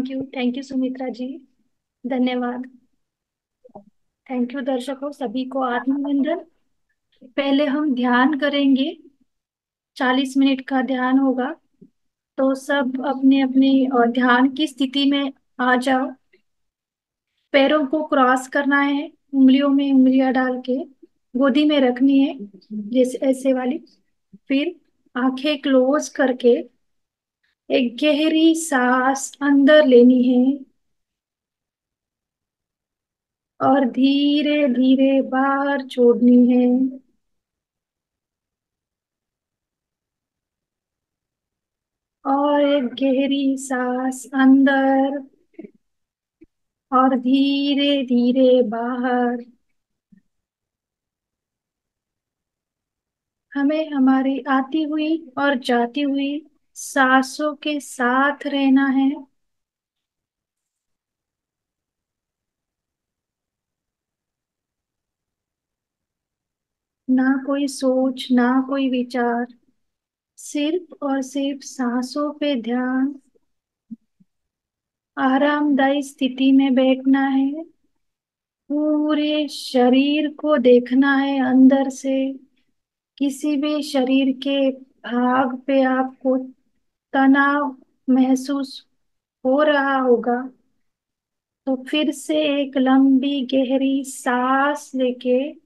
Thank you Sumitra जी। धन्यवाद। Thank you दर्शकों सभी को आत्मवंदन। पहले हम ध्यान करेंगे। 40 मिनट का ध्यान होगा। तो सब अपने अपने ध्यान की स्थिति में आ जाओ। पैरों को क्रॉस करना है, उंगलियों में उंगलियां डाल के गोदी में रखनी है, जैसे ऐसे वाली। फिर आंखें क्लोज करके एक गहरी सांस अंदर लेनी है और धीरे धीरे बाहर छोड़नी है। और एक गहरी सांस अंदर और धीरे धीरे बाहर। हमें हमारी आती हुई और जाती हुई सांसों के साथ रहना है। ना कोई सोच, ना कोई विचार, सिर्फ और सिर्फ सांसों पे ध्यान। आरामदायी स्थिति में बैठना है। पूरे शरीर को देखना है अंदर से। किसी भी शरीर के भाग पे आपको तनाव महसूस हो रहा होगा तो फिर से एक लंबी गहरी सांस लेके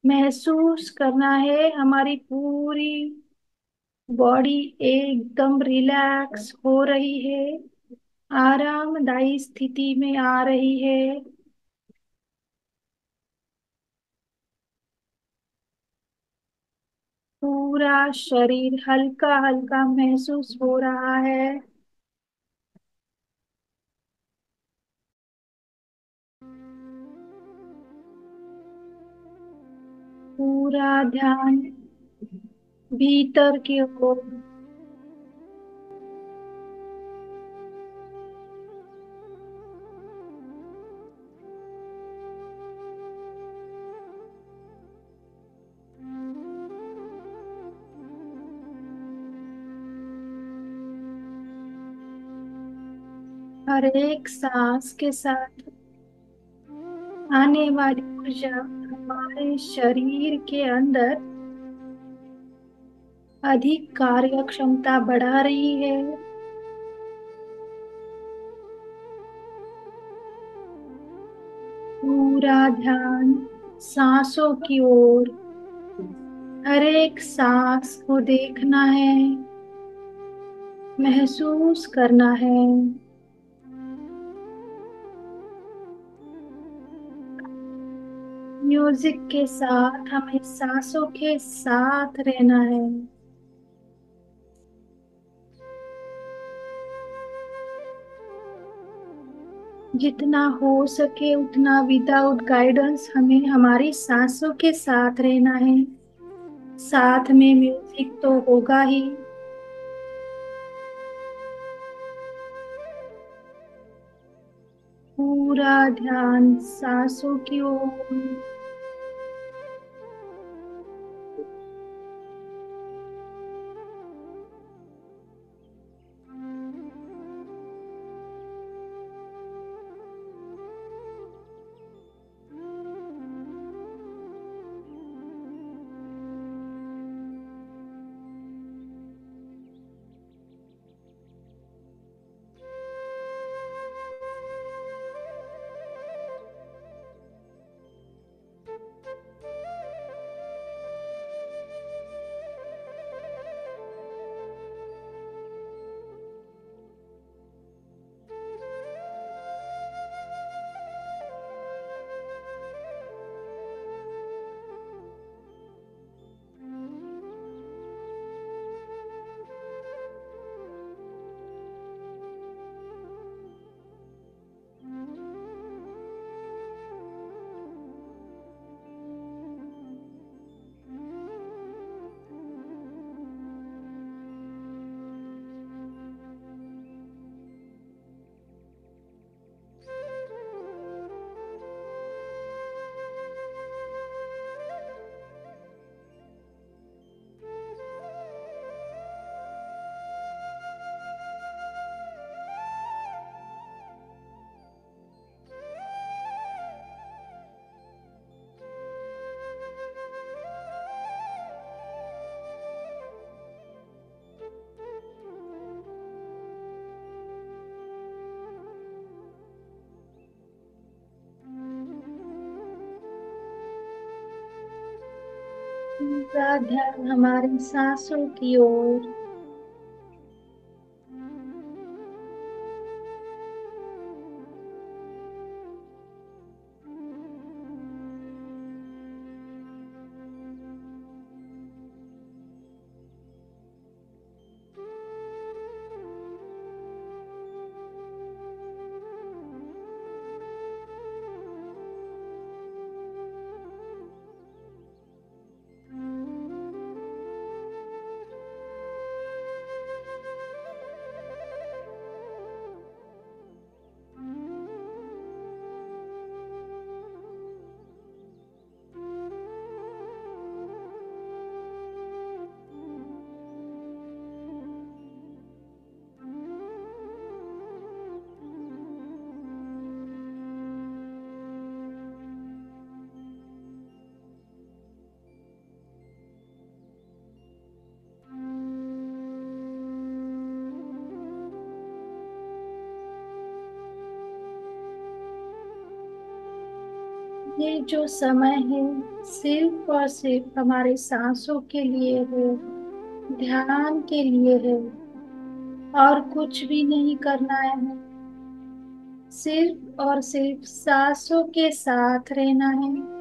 महसूस करना है हमारी पूरी बॉडी एकदम रिलैक्स हो रही है, आरामदायी स्थिति में आ रही है। पूरा शरीर हल्का हल्का महसूस हो रहा है। पूरा ध्यान भीतर की ओर। हर एक सांस के साथ आने वाली ऊर्जा हमारे शरीर के अंदर अधिक कार्य क्षमता बढ़ा रही है। पूरा ध्यान सांसों की ओर। हर एक सांस को देखना है, महसूस करना है। म्यूजिक के साथ हमें सांसों के साथ रहना है। जितना हो सके उतना विदाउट गाइडेंस हमें हमारी सांसों के साथ रहना है। साथ में म्यूजिक तो होगा ही। पूरा ध्यान सांसों की ओर। पूरा ध्यान हमारी सांसों की ओर। ये जो समय है सिर्फ और सिर्फ हमारे सांसों के लिए है, ध्यान के लिए है, और कुछ भी नहीं करना है हमें। सिर्फ और सिर्फ सांसों के साथ रहना है।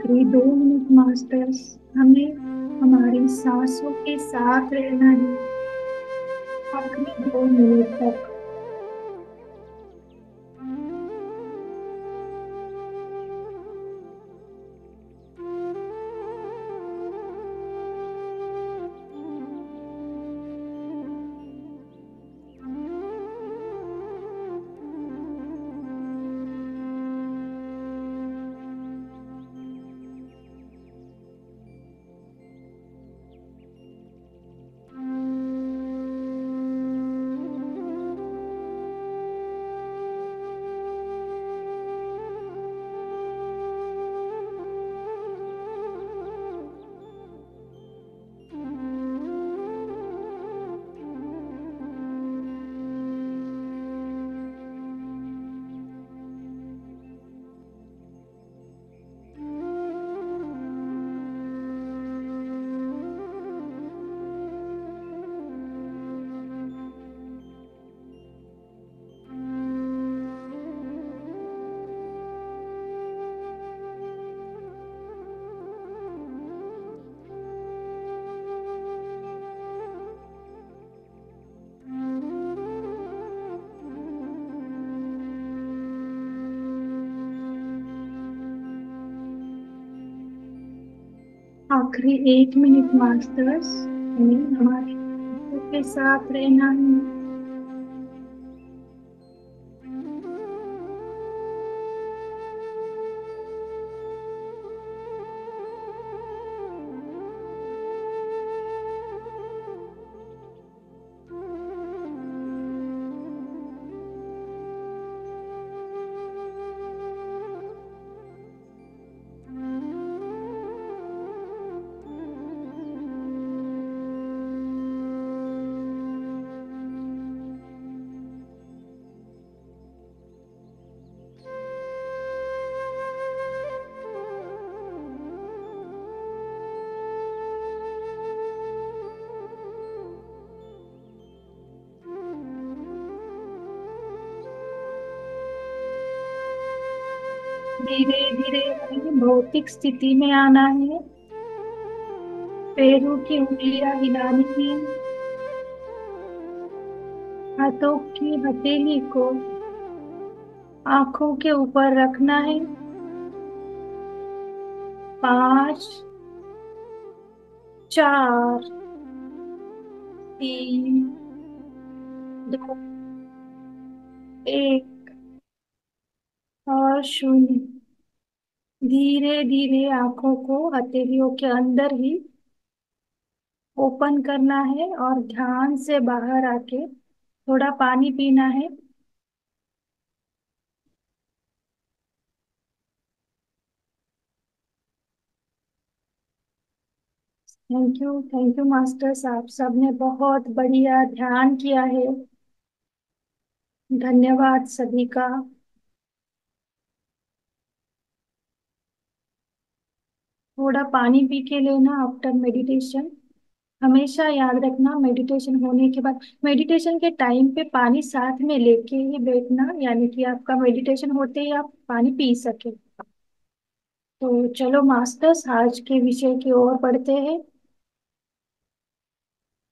आखिरी 2 मिनट मास्टर्स, हमें हमारी सांसों के साथ रहना है। आखिरी 2 मिनट तक। आखिरी 1 मिनट मास्टर्स, हमें हमारे सांसों के साथ रहना है। धीरे धीरे हमें भौतिक स्थिति में आना है। पैरों की उंगलियां हिलानी है। हाथों की हथेली को आंखों के ऊपर रखना है। 5, 4, 3, 2, 1 और 0। धीरे धीरे आंखों को हथेलियों के अंदर ही ओपन करना है और ध्यान से बाहर आके थोड़ा पानी पीना है। थैंक यू मास्टर्स, आप सबने बहुत बढ़िया ध्यान किया है। धन्यवाद सभी का। थोड़ा पानी पी के लेना आफ्टर मेडिटेशन। हमेशा याद रखना, मेडिटेशन होने के बाद, मेडिटेशन के टाइम पे पानी साथ में लेके ही बैठना, यानी कि आपका मेडिटेशन होते ही आप पानी पी सके। तो चलो मास्टर्स, आज के विषय की ओर बढ़ते हैं।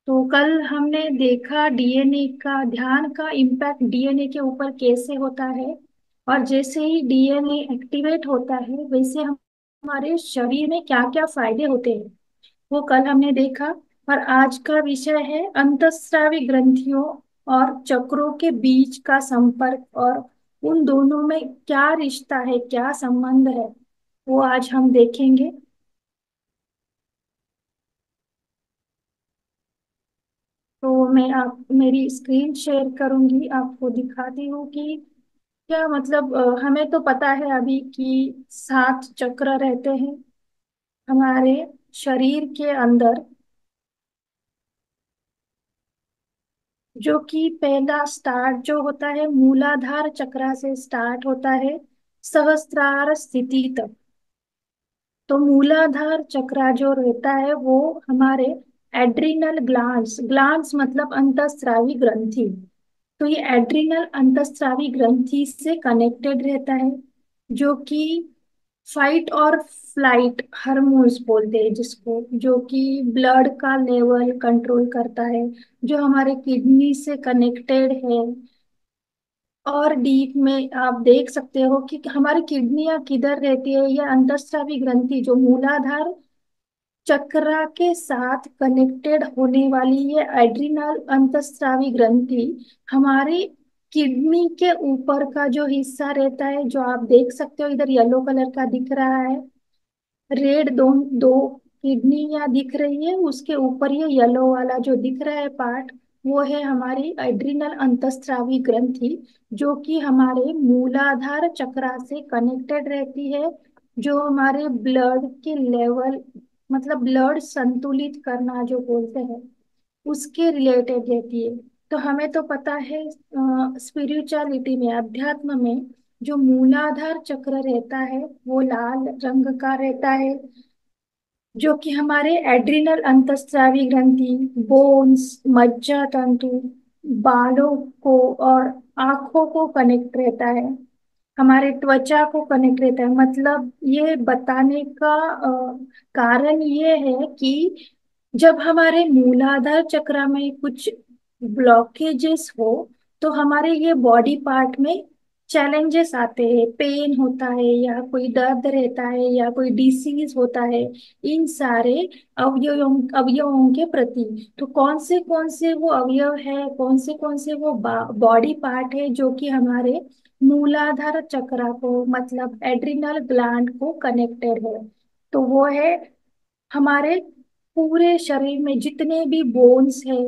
तो कल हमने देखा डीएनए का, ध्यान का इम्पैक्ट डीएनए के ऊपर कैसे होता है, और जैसे ही डीएनए एक्टिवेट होता है वैसे हम हमारे शरीर में क्या क्या फायदे होते हैं, वो कल हमने देखा। और आज का विषय है अंतःस्रावी ग्रंथियों और चक्रों के बीच का संपर्क, और उन दोनों में क्या रिश्ता है, क्या संबंध है, वो आज हम देखेंगे। तो मैं आप मेरी स्क्रीन शेयर करूंगी, आपको दिखाती हूँ कि क्या मतलब, हमें तो पता है अभी कि 7 चक्र रहते हैं हमारे शरीर के अंदर, जो कि पहला स्टार्ट जो होता है मूलाधार चक्र से स्टार्ट होता है सहस्त्रार स्थिति तक। तो मूलाधार चक्र जो रहता है वो हमारे एड्रिनल ग्लैंड्स, ग्लैंड्स मतलब अंतःस्रावी ग्रंथि, तो ये एड्रिनल अंतःस्रावी ग्रंथि से कनेक्टेड रहता है, जो कि फाइट और फ्लाइट हार्मोन्स बोलते हैं जिसको, जो कि ब्लड का लेवल कंट्रोल करता है, जो हमारे किडनी से कनेक्टेड है। और डीप में आप देख सकते हो कि हमारी किडनियां किधर रहती है। ये अंतस्रावी ग्रंथि जो मूलाधार चक्रा के साथ कनेक्टेड होने वाली ये एड्रिनल अंतस्रावी ग्रंथि हमारी किडनी के ऊपर का जो हिस्सा रहता है, जो आप देख सकते हो इधर येलो कलर का दिख रहा है, रेड दो दो किडनियां दिख रही है, उसके ऊपर ये येलो वाला जो दिख रहा है पार्ट, वो है हमारी एड्रिनल अंतस्रावी ग्रंथि, जो कि हमारे मूलाधार चक्रा से कनेक्टेड रहती है, जो हमारे ब्लड के लेवल, मतलब ब्लड संतुलित करना जो बोलते हैं, उसके रिलेटेड रहती है। तो हमें तो पता है स्पिरिचुअलिटी में, अध्यात्म में, जो मूलाधार चक्र रहता है वो लाल रंग का रहता है, जो कि हमारे एड्रिनल अंतस्रावी ग्रंथि, बोन्स, मज्जा तंतु, बालों को और आंखों को कनेक्ट रहता है, हमारे त्वचा को कनेक्ट रहता है। मतलब ये बताने का कारण ये है कि जब हमारे मूलाधार चक्र में कुछ ब्लॉकेजेस हो, तो हमारे ये बॉडी पार्ट में चैलेंजेस आते हैं, पेन होता है या कोई दर्द रहता है या कोई डिसीज होता है, इन सारे अवयवों अवयवों के प्रति। तो कौन से वो अवयव है, कौन से वो बॉडी पार्ट है जो कि हमारे मूलाधार चक्र को, मतलब एड्रिनल ग्लैंड को कनेक्टेड है। तो वो है हमारे पूरे शरीर में जितने भी बोन्स है,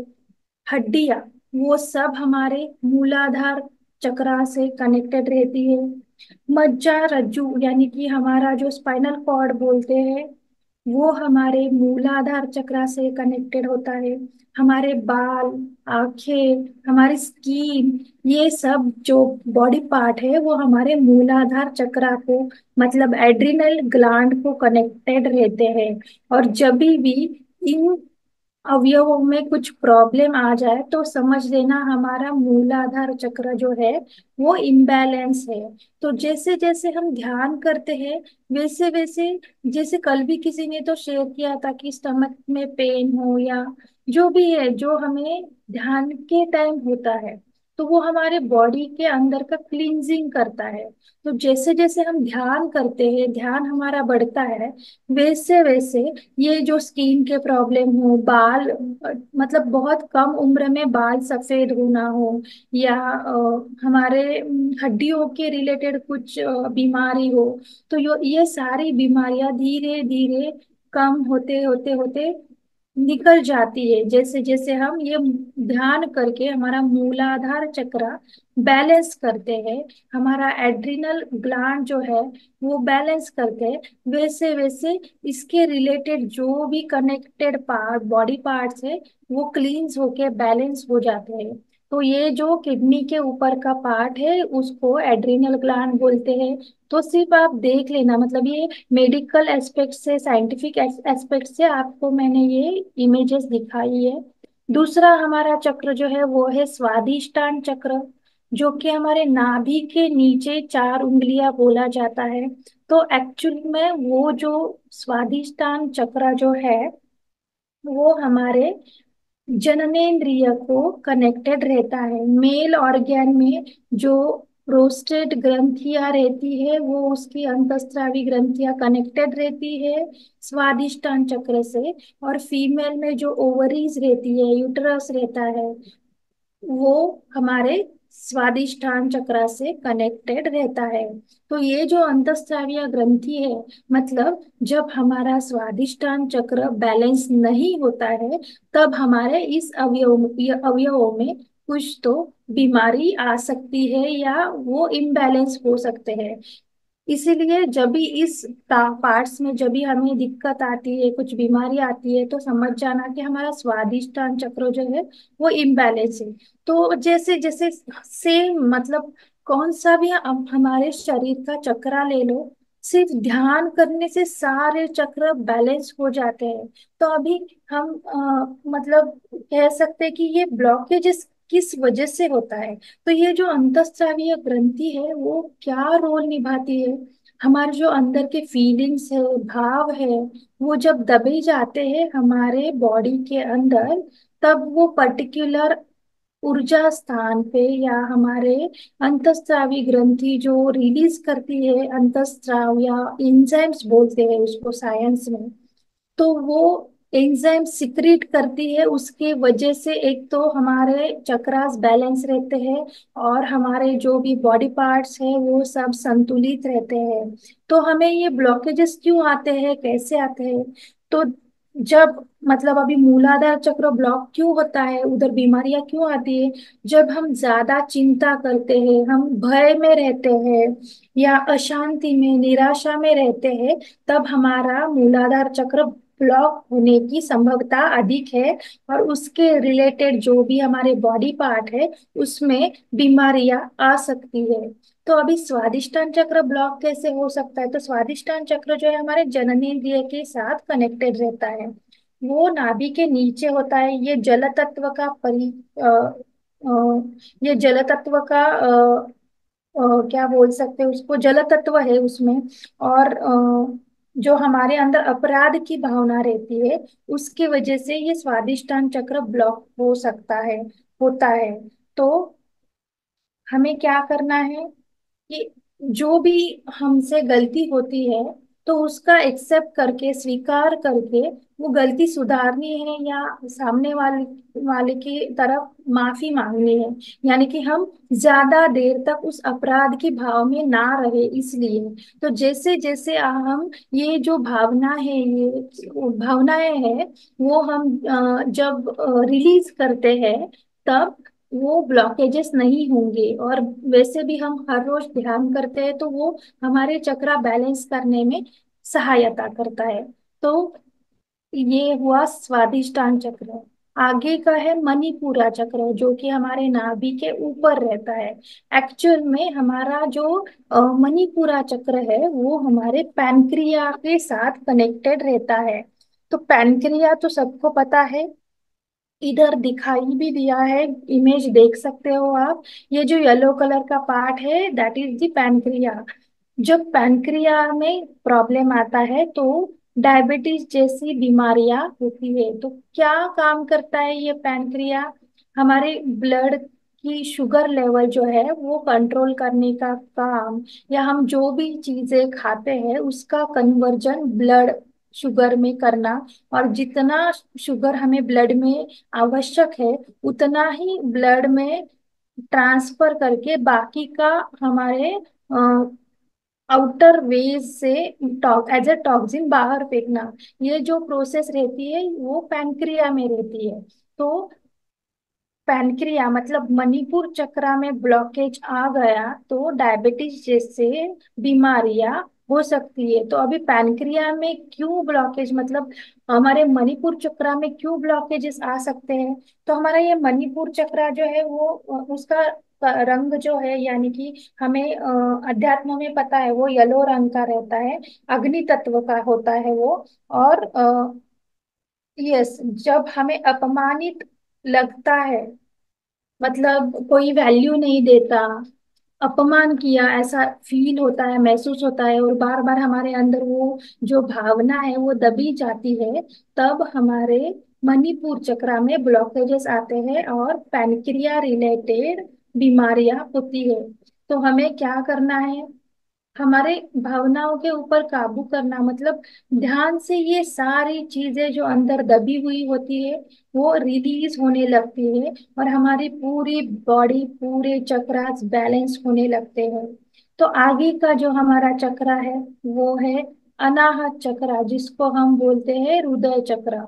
हड्डियां, वो सब हमारे मूलाधार चक्रा से कनेक्टेड रहती है। मज्जा रज्जू यानी कि हमारा जो स्पाइनल कॉर्ड बोलते हैं, वो हमारे मूलाधार चक्रा से कनेक्टेड होता है। हमारे बाल, आंखें, हमारी स्किन, ये सब जो बॉडी पार्ट है वो हमारे मूलाधार चक्रा को, मतलब एड्रिनल ग्लैंड को कनेक्टेड रहते हैं। और जब भी इन अवयवों में कुछ प्रॉब्लम आ जाए तो समझ लेना हमारा मूलाधार चक्र जो है वो इम्बैलेंस है। तो जैसे जैसे हम ध्यान करते हैं, वैसे वैसे, जैसे कल भी किसी ने तो शेयर किया था कि स्टमक में पेन हो या जो भी है, जो हमें ध्यान के टाइम होता है, तो वो हमारे बॉडी के अंदर का क्लींजिंग करता है। तो जैसे जैसे हम ध्यान करते हैं, ध्यान हमारा बढ़ता है, वैसे वैसे ये जो स्किन के प्रॉब्लम हो, बाल मतलब बहुत कम उम्र में बाल सफेद होना हो, या हमारे हड्डियों के रिलेटेड कुछ बीमारी हो, तो ये सारी बीमारियां धीरे धीरे कम होते होते होते निकल जाती है, जैसे जैसे हम ये ध्यान करके हमारा मूलाधार चक्र बैलेंस करते हैं, हमारा एड्रिनल ग्लैंड जो है वो बैलेंस करते हैं, वैसे वैसे इसके रिलेटेड जो भी कनेक्टेड पार्ट, बॉडी पार्ट्स है, वो क्लींस होके बैलेंस हो जाते हैं। तो ये जो किडनी के ऊपर का पार्ट है उसको एड्रिनल ग्लैंड बोलते हैं। तो सिर्फ आप देख लेना, मतलब ये मेडिकल एस्पेक्ट से, साइंटिफिक एस्पेक्ट से आपको मैंने ये इमेजेस दिखाई है। दूसरा हमारा चक्र जो है वो है स्वादिष्टान चक्र, जो कि हमारे नाभि के नीचे 4 उंगलियां बोला जाता है। तो एक्चुअली में वो जो स्वादिष्टान चक्र जो है वो हमारे जननेंद्रिय को कनेक्टेड रहता है। मेल ऑर्गन में जो प्रोस्टेट ग्रंथियां रहती है वो उसकी अंतस्रावी ग्रंथियां कनेक्टेड रहती है स्वादिष्टान चक्र से। और फीमेल में जो ओवरीज रहती है, यूटरस रहता है, वो हमारे स्वादिष्ठान चक्र से कनेक्टेड रहता है। तो ये जो अंतस्रावीय ग्रंथि है, मतलब जब हमारा स्वादिष्टान चक्र बैलेंस नहीं होता है, तब हमारे इस अवयवों में कुछ तो बीमारी आ सकती है या वो इम्बैलेंस हो सकते हैं। इसीलिए जब भी इस पार्ट्स में जब भी हमें दिक्कत आती है, कुछ बीमारी आती है, तो समझ जाना कि हमारा स्वादिष्टान चक्र जो है वो इम्बैलेंस है। तो जैसे जैसे सेम, मतलब कौन सा भी हमारे शरीर का चक्रा ले लो, सिर्फ ध्यान करने से सारे चक्र बैलेंस हो जाते हैं। तो अभी हम मतलब कह सकते हैं कि ये ब्लॉकेजेस किस वजह से होता है। तो ये जो अंतस्रावीय ग्रंथि है वो क्या रोल निभाती है, हमारे जो अंदर के फीलिंग्स है, भाव है, वो जब दबे जाते हैं हमारे बॉडी के अंदर, तब वो पर्टिकुलर ऊर्जा स्थान पे या हमारे अंतस्रावी ग्रंथि जो रिलीज करती है अंतस्राव, या एंजाइम्स बोलते हैं उसको साइंस में, तो वो एंजाइम सिक्रीट करती है। उसके वजह से एक तो हमारे चक्रास बैलेंस रहते हैं, और हमारे जो भी बॉडी पार्ट्स हैं वो सब संतुलित रहते हैं। तो हमें ये ब्लॉकेजेस क्यों आते हैं, कैसे आते हैं? तो जब मतलब अभी मूलाधार चक्र ब्लॉक क्यों होता है, उधर बीमारियां क्यों आती है? जब हम ज्यादा चिंता करते हैं, हम भय में रहते हैं, या अशांति में, निराशा में रहते हैं, तब हमारा मूलाधार चक्र ब्लॉक होने की संभवता अधिक है। और उसके रिलेटेड जो भी हमारे बॉडी पार्ट है उसमें बीमारियां आ सकती है। तो अभी स्वादिष्टान चक्र ब्लॉक कैसे हो सकता है? तो स्वादिष्टान चक्र जो है हमारे जननेंद्रिय के साथ कनेक्टेड रहता है। वो नाभि के नीचे होता है। ये जल तत्व का ये जल तत्व का क्या बोल सकते हैं उसको, जल तत्व है उसमें। और जो हमारे अंदर अपराध की भावना रहती है, उसकी वजह से ये स्वादिष्टान चक्र ब्लॉक हो सकता है, होता है। तो हमें क्या करना है कि जो भी हमसे गलती होती है, तो उसका एक्सेप्ट करके, स्वीकार करके, वो गलती सुधारनी है, या सामने वाले वाले की तरफ माफी मांगनी है। यानी कि हम ज्यादा देर तक उस अपराध की भाव में ना रहे, इसलिए। तो जैसे जैसे हम ये जो भावना है, ये भावनाएं हैं, वो हम जब रिलीज करते हैं, तब वो ब्लॉकेजेस नहीं होंगे। और वैसे भी हम हर रोज ध्यान करते हैं, तो वो हमारे चक्रा बैलेंस करने में सहायता करता है। तो ये हुआ स्वादिष्टान चक्र। आगे का है मणिपुरा चक्र, जो कि हमारे नाभि के ऊपर रहता है। एक्चुअल में हमारा जो मणिपुरा चक्र है वो हमारे पैनक्रिया के साथ कनेक्टेड रहता है। तो पैनक्रिया तो सबको पता है, इधर दिखाई भी दिया है, इमेज देख सकते हो आप। ये जो येलो कलर का पार्ट है, दैट इज द पैनक्रिया। जब पैनक्रिया में प्रॉब्लम आता है तो डायबिटीज जैसी बीमारियां होती है। तो क्या काम करता है ये पैनक्रिया? हमारे ब्लड की शुगर लेवल जो है वो कंट्रोल करने का काम, या हम जो भी चीजें खाते हैं उसका कन्वर्जन ब्लड शुगर में करना, और जितना शुगर हमें ब्लड में आवश्यक है उतना ही ब्लड में ट्रांसफर करके बाकी का हमारे आउटर वेज से एज ए टॉक्सिन बाहर फेंकना। ये जो प्रोसेस रहती है वो पैनक्रिया में रहती है। तो पैनक्रिया मतलब मणिपुर चक्रा में ब्लॉकेज आ गया तो डायबिटीज जैसे बीमारियां हो सकती है। तो अभी पैनक्रिया में क्यों ब्लॉकेज, मतलब हमारे मणिपुर चक्रा में क्यों ब्लॉकेजेस आ सकते हैं? तो हमारा ये मणिपुर चक्रा जो है वो उसका रंग जो है, यानी कि हमें अध्यात्म में पता है वो येलो रंग का रहता है, अग्नि तत्व का होता है वो। और यस, जब हमें अपमानित लगता है, मतलब कोई वैल्यू नहीं देता, अपमान किया ऐसा फील होता है, महसूस होता है, और बार बार हमारे अंदर वो जो भावना है वो दबी जाती है, तब हमारे मणिपुर चक्रा में ब्लॉकेजेस आते हैं और पैनक्रिया रिलेटेड बीमारियां होती है। तो हमें क्या करना है? हमारे भावनाओं के ऊपर काबू करना, मतलब ध्यान से ये सारी चीजें जो अंदर दबी हुई होती है वो रिलीज होने लगती है, और हमारी पूरी बॉडी, पूरे चक्रास बैलेंस होने लगते हैं। तो आगे का जो हमारा चक्रा है वो है अनाहत चक्रा, जिसको हम बोलते हैं हृदय चक्र।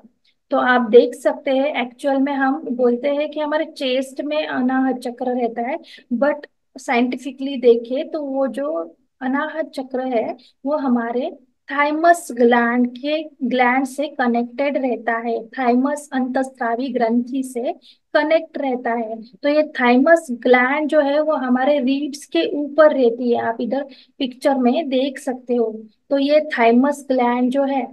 तो आप देख सकते हैं, एक्चुअल में हम बोलते हैं कि हमारे चेस्ट में अनाहत चक्र रहता है, बट साइंटिफिकली देखें तो वो जो अनाहत चक्र है वो हमारे थाइमस ग्लैंड से कनेक्टेड रहता है, थाइमस अंतस्रावी ग्रंथि से कनेक्ट रहता है। तो ये थाइमस ग्लैंड जो है वो हमारे रीढ़्स के ऊपर रहती है, आप इधर पिक्चर में देख सकते हो। तो ये थाइमस ग्लैंड जो है,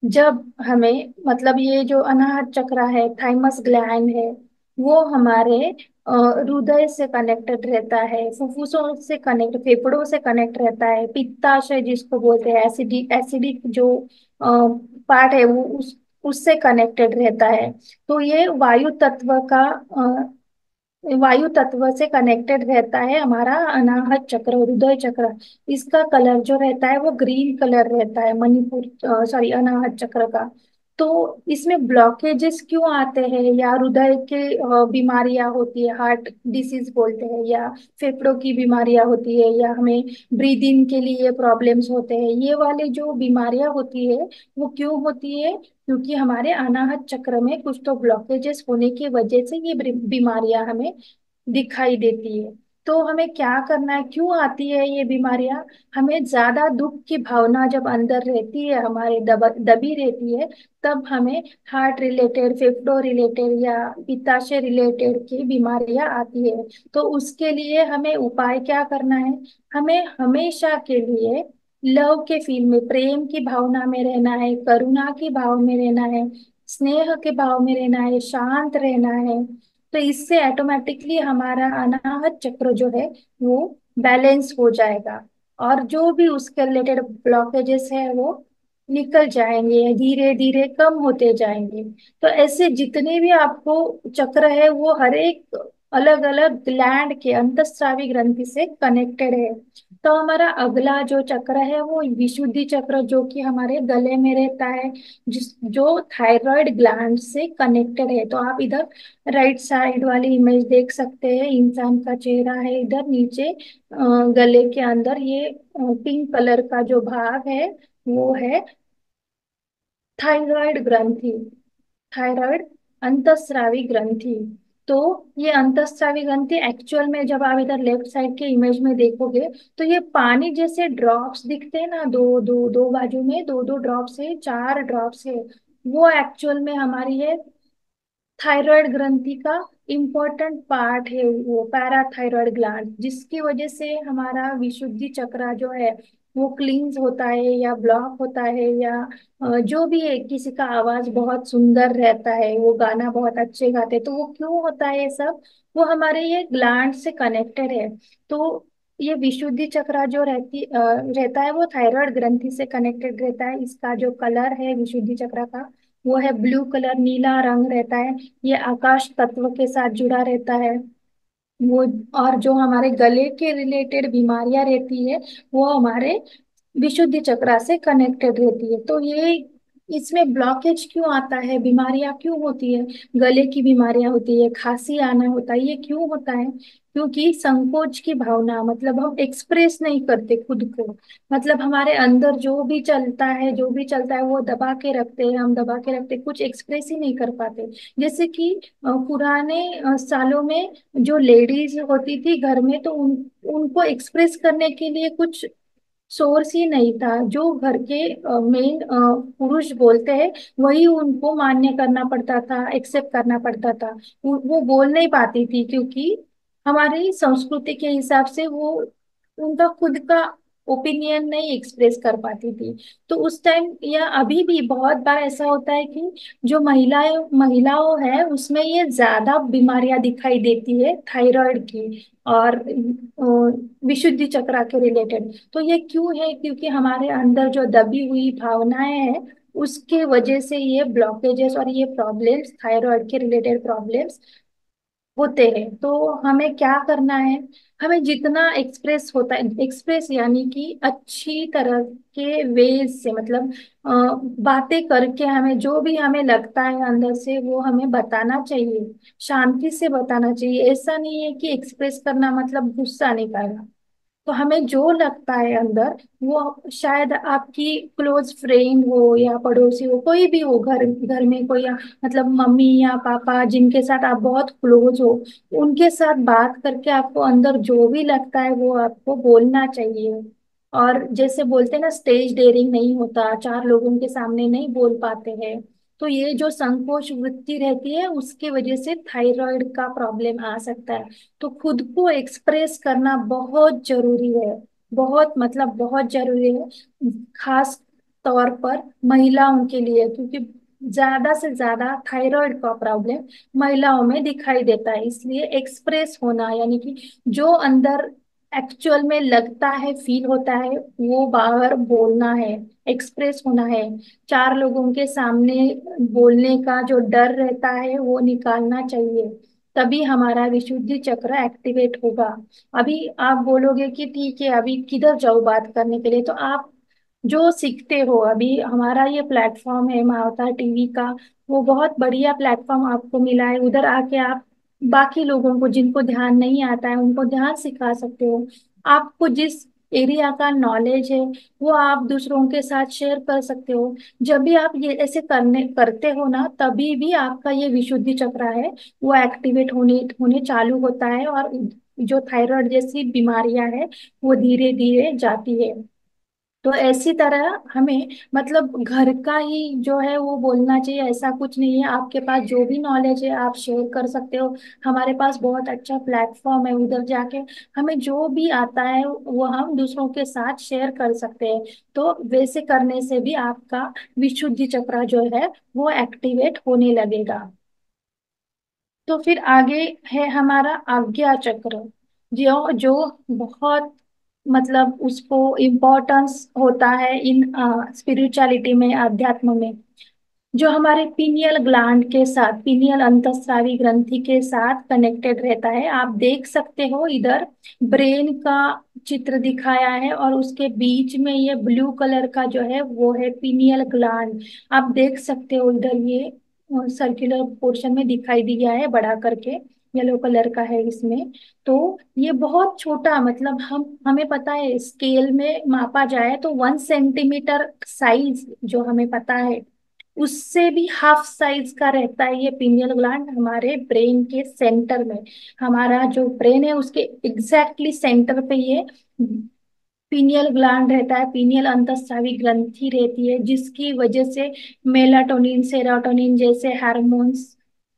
जब हमें मतलब ये जो अनाहत चक्र है, थाइमस ग्लैंड है, वो हमारे हृदय से कनेक्टेड रहता है, फुफ्फुसों से कनेक्ट, फेफड़ों से कनेक्ट रहता है, पित्ताशय जिसको बोलते हैं, एसिडिक जो पार्ट है वो उससे कनेक्टेड रहता है। तो ये वायु तत्व से कनेक्टेड रहता है हमारा अनाहत चक्र, हृदय चक्र। इसका कलर जो रहता है वो ग्रीन कलर रहता है, मणिपुर सॉरी अनाहत चक्र का। तो इसमें ब्लॉकेजेस क्यों आते हैं, या हृदय के बीमारियां होती है, हार्ट डिसीज बोलते हैं, या फेफड़ों की बीमारियां होती है, या हमें ब्रीदिंग के लिए प्रॉब्लम्स होते हैं, ये वाली जो बीमारियां होती है वो क्यों होती है? क्योंकि हमारे अनाहत चक्र में कुछ तो ब्लॉकेजेस होने की वजह से ये बीमारियां हमें दिखाई देती है। तो हमें क्या करना है, क्यों आती है ये बीमारियां? हमें ज्यादा दुख की भावना जब अंदर रहती है, हमारे दबी रहती है, तब हमें हार्ट रिलेटेड, फेफड़ों रिलेटेड या पित्ताशय रिलेटेड की बीमारियां आती है। तो उसके लिए हमें उपाय क्या करना है? हमें हमेशा के लिए लव के फील में, प्रेम की भावना में रहना है, करुणा की भाव में रहना है, स्नेह के भाव में रहना है, शांत रहना है। तो इससे ऑटोमेटिकली हमारा अनाहत चक्र जो है वो बैलेंस हो जाएगा, और जो भी उसके रिलेटेड ब्लॉकेजेस है वो निकल जाएंगे, धीरे धीरे कम होते जाएंगे। तो ऐसे जितने भी आपको चक्र है वो हर एक अलग अलग ग्लैंड के अंतस्रावी ग्रंथि से कनेक्टेड है। तो हमारा अगला जो चक्र है वो विशुद्धि चक्र, जो कि हमारे गले में रहता है, जिस जो थायराइड ग्लैंड से कनेक्टेड है। तो आप इधर राइट साइड वाली इमेज देख सकते हैं, इंसान का चेहरा है, इधर नीचे गले के अंदर ये पिंक कलर का जो भाग है वो है थायराइड ग्रंथि, थायराइड अंतस्रावी ग्रंथि। तो ये अंतस्रावी ग्रंथि एक्चुअल में जब आप इधर लेफ्ट साइड के इमेज में देखोगे तो ये पानी जैसे ड्रॉप्स दिखते हैं ना, दो दो दो बाजू में दो दो ड्रॉप्स है, चार ड्रॉप्स है, वो एक्चुअल में हमारी है थायराइड ग्रंथि का इम्पोर्टेंट पार्ट है, वो पैराथायराइड ग्लैंड, जिसकी वजह से हमारा विशुद्धि चक्र जो है वो क्लींस होता है या ब्लॉक होता है, या जो भी है, किसी का आवाज बहुत सुंदर रहता है, वो गाना बहुत अच्छे गाते हैं, तो वो क्यों होता है ये सब? वो हमारे ये ग्लैंड से कनेक्टेड है। तो ये विशुद्धि चक्र जो रहता है वो थायराइड ग्रंथि से कनेक्टेड रहता है। इसका जो कलर है विशुद्धि चक्र का वो है ब्लू कलर, नीला रंग रहता है। ये आकाश तत्व के साथ जुड़ा रहता है वो। और जो हमारे गले के रिलेटेड बीमारियां रहती है वो हमारे विशुद्धि चक्र से कनेक्टेड रहती है। तो ये इसमें ब्लॉकेज क्यों आता है, बीमारियां क्यों होती है, गले की बीमारियां होती है, खांसी आना होता है, ये क्यों होता है? क्योंकि संकोच की भावना, मतलब हम एक्सप्रेस नहीं करते खुद को, मतलब हमारे अंदर जो भी चलता है, जो भी चलता है वो दबा के रखते हैं, हम दबा के रखते, कुछ एक्सप्रेस ही नहीं कर पाते। जैसे कि पुराने सालों में जो लेडीज होती थी घर में, तो उनको एक्सप्रेस करने के लिए कुछ सोर्स ही नहीं था। जो घर के मेन पुरुष बोलते हैं वही उनको मान्य करना पड़ता था, एक्सेप्ट करना पड़ता था। वो बोल नहीं पाती थी, क्योंकि हमारी संस्कृति के हिसाब से वो उनका खुद का ओपिनियन नहीं एक्सप्रेस कर पाती थी। तो उस टाइम या अभी भी बहुत बार ऐसा होता है कि जो महिलाएं महिलाओं है उसमें ये ज्यादा बीमारियां दिखाई देती है थायराइड की और विशुद्धि चक्र के रिलेटेड। तो ये क्यों है? क्योंकि हमारे अंदर जो दबी हुई भावनाएं हैं उसके वजह से ये ब्लॉकेजेस और ये प्रॉब्लम्स, थायराइड के रिलेटेड प्रॉब्लम्स होते हैं। तो हमें क्या करना है? हमें जितना एक्सप्रेस होता है, एक्सप्रेस यानी कि अच्छी तरह के वेज से, मतलब अ, बातें करके हमें जो भी हमें लगता है अंदर से वो हमें बताना चाहिए, शांति से बताना चाहिए। ऐसा नहीं है कि एक्सप्रेस करना मतलब गुस्सा निकालना। तो हमें जो लगता है अंदर वो, शायद आपकी क्लोज फ्रेंड हो या पड़ोसी हो, कोई भी हो, घर घर में कोई मतलब मम्मी या पापा जिनके साथ आप बहुत क्लोज हो, उनके साथ बात करके आपको अंदर जो भी लगता है वो आपको बोलना चाहिए। और जैसे बोलते हैं ना, स्टेज डेयरिंग नहीं होता, चार लोगों के सामने नहीं बोल पाते हैं। तो ये जो संकोच वृत्ति रहती है उसकी वजह से थायराइड का प्रॉब्लम आ सकता है। तो खुद को एक्सप्रेस करना बहुत जरूरी है, बहुत मतलब बहुत जरूरी है, खास तौर पर महिलाओं के लिए। क्योंकि ज्यादा से ज्यादा थायराइड का प्रॉब्लम महिलाओं में दिखाई देता है। इसलिए एक्सप्रेस होना, यानी कि जो अंदर एक्चुअल में लगता है, फील होता है, वो बाहर बोलना है, एक्सप्रेस होना है। चार लोगों के सामने बोलने का जो डर रहता है वो निकालना चाहिए, तभी हमारा विशुद्धि चक्र एक्टिवेट होगा। अभी आप बोलोगे कि ठीक है, अभी किधर जाऊँ बात करने के लिए, तो आप जो सीखते हो, अभी हमारा ये प्लेटफॉर्म है मावता टीवी का, वो बहुत बढ़िया प्लेटफॉर्म आपको मिला है। उधर आके आप बाकी लोगों को, जिनको ध्यान नहीं आता है, उनको ध्यान सिखा सकते हो। आपको जिस एरिया का नॉलेज है वो आप दूसरों के साथ शेयर कर सकते हो। जब भी आप ये ऐसे करते हो ना, तभी भी आपका ये विशुद्धि चक्र है वो एक्टिवेट होने होने चालू होता है, और जो थायराइड जैसी बीमारियां है वो धीरे धीरे जाती है। तो ऐसी तरह हमें, मतलब घर का ही जो है वो बोलना चाहिए, ऐसा कुछ नहीं है। आपके पास जो भी नॉलेज है आप शेयर कर सकते हो। हमारे पास बहुत अच्छा प्लेटफॉर्म है, उधर जाके हमें जो भी आता है वो हम दूसरों के साथ शेयर कर सकते हैं। तो वैसे करने से भी आपका विशुद्धि चक्र जो है वो एक्टिवेट होने लगेगा। तो फिर आगे है हमारा आज्ञा चक्र, जो जो बहुत, मतलब उसको इम्पोर्टेंस होता है इन स्पिरिचुअलिटी में, अध्यात्म में। जो हमारे पीनियल ग्लैंड के साथ, पीनियल अंतस्रावी ग्रंथि के साथ कनेक्टेड रहता है। आप देख सकते हो इधर ब्रेन का चित्र दिखाया है, और उसके बीच में ये ब्लू कलर का जो है वो है पीनियल ग्लैंड। आप देख सकते हो इधर ये सर्कुलर पोर्शन में दिखाई दिया है बड़ा करके, येलो कलर का है इसमें। तो ये बहुत छोटा, मतलब हमें पता है स्केल में मापा जाए तो 1 सेंटीमीटर साइज जो हमें पता है, उससे भी हाफ साइज का रहता है ये पिनियल ग्लैंड हमारे ब्रेन के सेंटर में। हमारा जो ब्रेन है उसके एग्जैक्टली सेंटर पे ये पीनियल ग्लैंड रहता है, पीनियल अंतस्रावी ग्रंथि रहती है, जिसकी वजह से मेलाटोनिन, सेरोटोनिन जैसे हार्मोन्स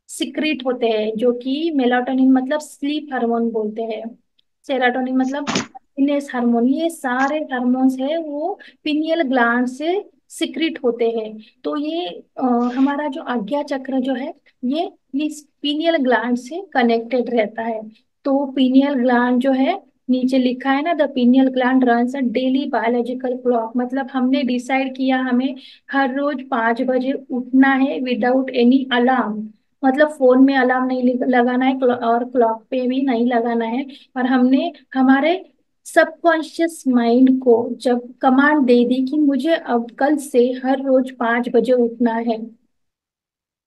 सिक्रीट होते हैं। जो कि मेलाटोनिन मतलब स्लीप हार्मोन बोलते हैं, सेरोटोनिन मतलब हैप्पीनेस हार्मोन, ये सारे हार्मोन्स है वो पिनियल ग्लैंड से सिक्रीट होते हैं। तो ये अ, हमारा जो आज्ञा चक्र जो है ये इस पीनियल ग्लैंड से कनेक्टेड रहता है। तो पीनियल ग्लैंड जो है, नीचे लिखा है ना, the pineal gland runs a daily biological clock, मतलब हमने डिसाइड किया हमें हर रोज 5 बजे उठना है विदाउट एनी अलार्म। मतलब फोन में अलार्म नहीं लगाना है, और क्लॉक पे भी नहीं लगाना है। और हमने हमारे सबकॉन्शियस माइंड को जब कमांड दे दी कि मुझे अब कल से हर रोज 5 बजे उठना है,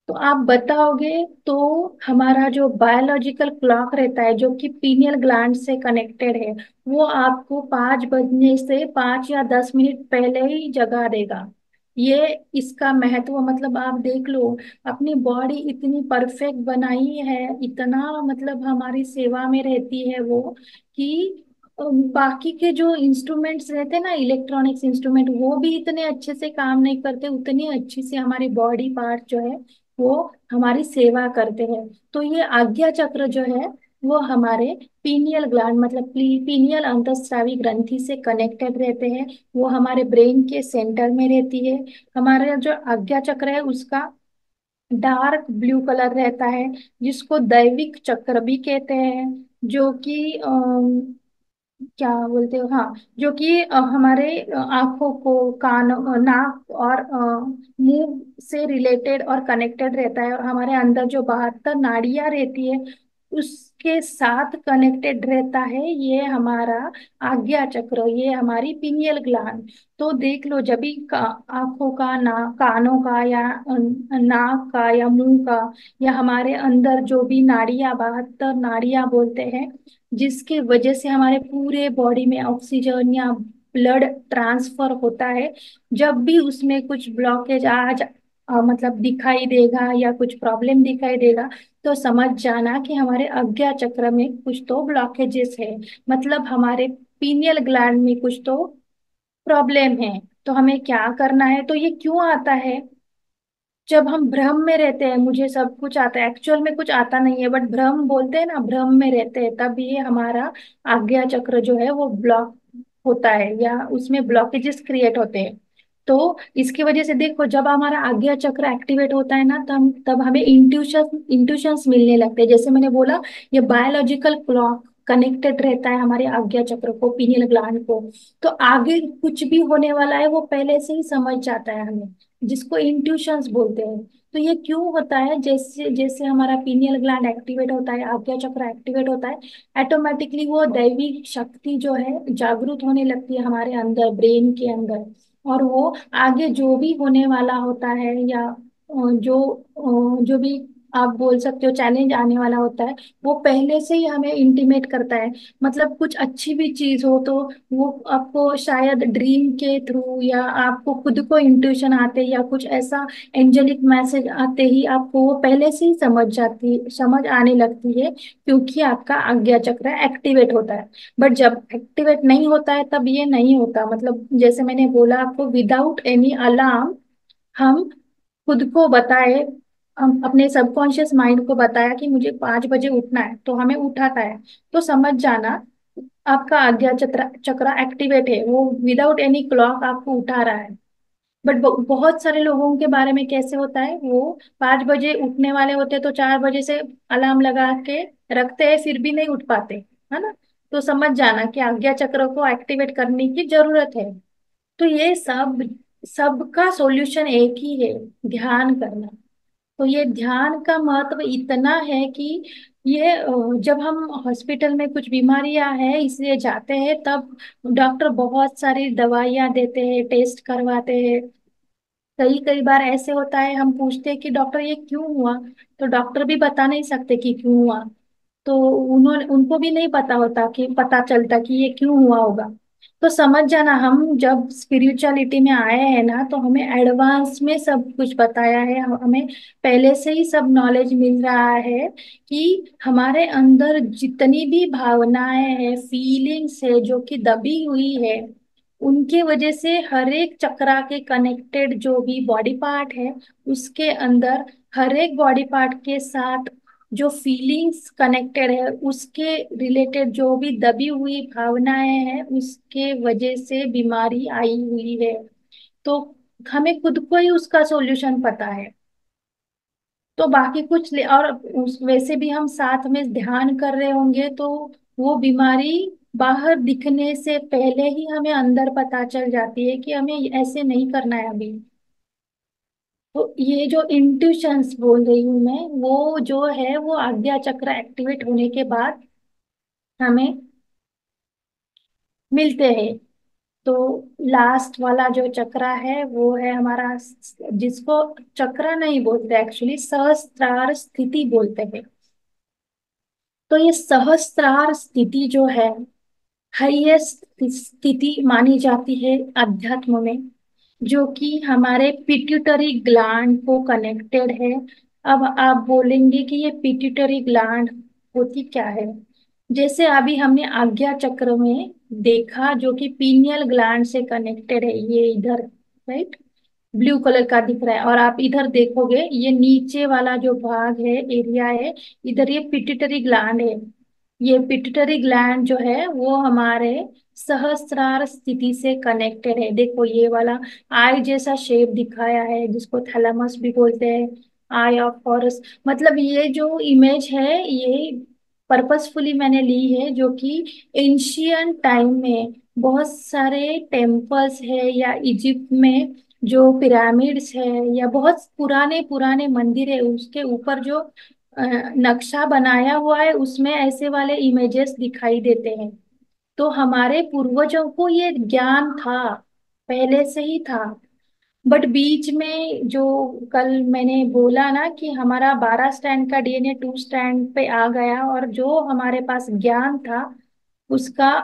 तो आप बताओगे, तो हमारा जो बायोलॉजिकल क्लॉक रहता है जो कि पीनियल ग्लैंड से कनेक्टेड है, वो आपको 5 बजने से 5 या 10 मिनट पहले ही जगा देगा। ये इसका महत्व, मतलब आप देख लो, अपनी बॉडी इतनी परफेक्ट बनाई है, इतना मतलब हमारी सेवा में रहती है वो, कि बाकी के जो इंस्ट्रूमेंट्स रहते हैं ना, इलेक्ट्रॉनिक्स इंस्ट्रूमेंट, वो भी इतने अच्छे से काम नहीं करते, उतनी अच्छी से हमारी बॉडी पार्ट जो है वो हमारी सेवा करते हैं। तो ये आज्ञा चक्र जो है वो हमारे पीनियल ग्लैंड, मतलब पीनियल अंतस्रावी ग्रंथि से कनेक्टेड रहते हैं। वो हमारे ब्रेन के सेंटर में रहती है। हमारा जो आज्ञा चक्र है उसका डार्क ब्लू कलर रहता है, जिसको दैविक चक्र भी कहते हैं। जो कि क्या बोलते हो, हाँ, जो कि हमारे आंखों को, कान, नाक और मुंह से रिलेटेड और कनेक्टेड रहता है, और हमारे अंदर जो 72 नाड़ियां रहती है उसके साथ कनेक्टेड रहता है ये हमारा आज्ञा चक्र, ये हमारी पिनियल ग्लैंड। तो देख लो, जब भी आंखों का, ना कानों का, या नाक का, या मुंह का, या हमारे अंदर जो भी नाड़ियां, 72 नाड़ियां बोलते हैं, जिसकी वजह से हमारे पूरे बॉडी में ऑक्सीजन या ब्लड ट्रांसफर होता है, जब भी उसमें कुछ ब्लॉकेज आज मतलब दिखाई देगा या कुछ प्रॉब्लम दिखाई देगा, तो समझ जाना कि हमारे आज्ञा चक्र में कुछ तो ब्लॉकेजेस है, मतलब हमारे पीनियल ग्लैंड में कुछ तो प्रॉब्लम है। तो हमें क्या करना है, तो ये क्यों आता है? जब हम भ्रम में रहते हैं, मुझे सब कुछ आता है, एक्चुअल में कुछ आता नहीं है, बट भ्रम बोलते हैं ना, भ्रम में रहते हैं, तब ये हमारा आज्ञा चक्र जो है वो ब्लॉक होता है, या उसमें ब्लॉकेजेस क्रिएट होते हैं। तो इसकी वजह से देखो, जब हमारा आज्ञा चक्र एक्टिवेट होता है ना, तब हमें इंट्यूशंस मिलने लगते हैं। जैसे मैंने बोला, ये बायोलॉजिकल क्लॉक कनेक्टेड रहता है हमारे आज्ञा चक्र को, पीनियल ग्लैंड को। तो आगे कुछ भी होने वाला है वो पहले से ही समझ जाता है हमें, जिसको इंट्यूशंस बोलते हैं। तो ये क्यों होता है? जैसे जैसे हमारा पीनियल ग्लैंड एक्टिवेट होता है, आज्ञा चक्र एक्टिवेट होता है, ऑटोमेटिकली वो दैवी शक्ति जो है जागृत होने लगती है हमारे अंदर, ब्रेन के अंदर। और वो आगे जो भी होने वाला होता है, या जो भी आप बोल सकते हो चैलेंज आने वाला होता है, वो पहले से ही हमें इंटीमेट करता है। मतलब कुछ अच्छी भी चीज हो तो वो आपको शायद ड्रीम के थ्रू, या आपको खुद को इंट्यूशन आते, या कुछ ऐसा एंजेलिक मैसेज आते ही आपको वो पहले से ही समझ आने लगती है, क्योंकि आपका आज्ञा चक्र एक्टिवेट होता है। बट जब एक्टिवेट नहीं होता है तब ये नहीं होता। मतलब जैसे मैंने बोला आपको, विदाउट एनी अलार्म हम खुद को बताए, हम अपने सबकॉन्शियस माइंड को बताया कि मुझे 5 बजे उठना है, तो हमें उठाता है। तो समझ जाना, आपका आज्ञा चक्र चक्र एक्टिवेट है, वो विदाउट एनी क्लॉक आपको उठा रहा है। बट बहुत सारे लोगों के बारे में कैसे होता है, वो 5 बजे उठने वाले होते हैं तो 4 बजे से अलार्म लगा के रखते हैं, फिर भी नहीं उठ पाते, है ना। तो समझ जाना कि आज्ञा चक्र को एक्टिवेट करने की जरूरत है। तो ये सबका सॉल्यूशन एक ही है, ध्यान करना। तो ये ध्यान का महत्व इतना है कि ये जब हम हॉस्पिटल में कुछ बीमारियां हैं इसलिए जाते हैं, तब डॉक्टर बहुत सारी दवाइयां देते हैं, टेस्ट करवाते हैं। कई कई बार ऐसे होता है, हम पूछते हैं कि डॉक्टर ये क्यों हुआ, तो डॉक्टर भी बता नहीं सकते कि क्यों हुआ। तो उनको भी नहीं पता होता, कि पता चलता कि ये क्यों हुआ होगा। तो समझ जाना, हम जब स्पिरिचुअलिटी में आए हैं ना, तो हमें एडवांस में सब कुछ बताया है, हमें पहले से ही सब नॉलेज मिल रहा है कि हमारे अंदर जितनी भी भावनाएं हैं, फीलिंग्स है जो कि दबी हुई है, उनके वजह से हर एक चक्रा के कनेक्टेड जो भी बॉडी पार्ट है, उसके अंदर हर एक बॉडी पार्ट के साथ जो फीलिंग्स कनेक्टेड है, उसके रिलेटेड जो भी दबी हुई भावनाएं हैं, उसके वजह से बीमारी आई हुई है। तो हमें खुद को ही उसका सॉल्यूशन पता है। तो बाकी और वैसे भी हम साथ में ध्यान कर रहे होंगे, तो वो बीमारी बाहर दिखने से पहले ही हमें अंदर पता चल जाती है कि हमें ऐसे नहीं करना है अभी। तो ये जो इंट्यूशंस बोल रही हूँ मैं, वो जो है वो आज्ञा चक्र एक्टिवेट होने के बाद हमें मिलते हैं। तो लास्ट वाला जो चक्र है वो है हमारा, जिसको चक्र नहीं बोलते, एक्चुअली सहस्त्रार स्थिति बोलते हैं। तो ये सहस्त्रार स्थिति जो है, हाईएस्ट स्थिति मानी जाती है अध्यात्म में, जो कि हमारे पिट्यूटरी ग्लैंड को कनेक्टेड है। अब आप बोलेंगे कि ये पिट्यूटरी ग्लैंड होती क्या है? जैसे अभी हमने आज्ञा चक्र में देखा, जो कि पीनियल ग्लैंड से कनेक्टेड है, ये इधर, राइट, ब्लू कलर का दिख रहा है। और आप इधर देखोगे, ये नीचे वाला जो भाग है, एरिया है, इधर ये पिट्यूटरी ग्लैंड है। ये पिट्यूटरी ग्लैंड जो है वो हमारे सहस्रार स्थिति से कनेक्टेड है। देखो ये वाला आई जैसा शेप दिखाया है, जिसको थैलेमस भी बोलते हैं, आई ऑफ हॉर्स। मतलब ये जो इमेज है, ये पर्पसफुली मैंने ली है, जो कि एंशियंट टाइम में बहुत सारे टेम्पल्स है, या इजिप्ट में जो पिरामिड्स है, या बहुत पुराने पुराने मंदिर है, उसके ऊपर जो अ, नक्शा बनाया हुआ है, उसमें ऐसे वाले इमेजेस दिखाई देते हैं। तो हमारे पूर्वजों को ये ज्ञान था, पहले से ही था। बट बीच में जो कल मैंने बोला ना कि हमारा 12 स्टैंड का डीएनए 2 स्टैंड पे आ गया, और जो हमारे पास ज्ञान था उसका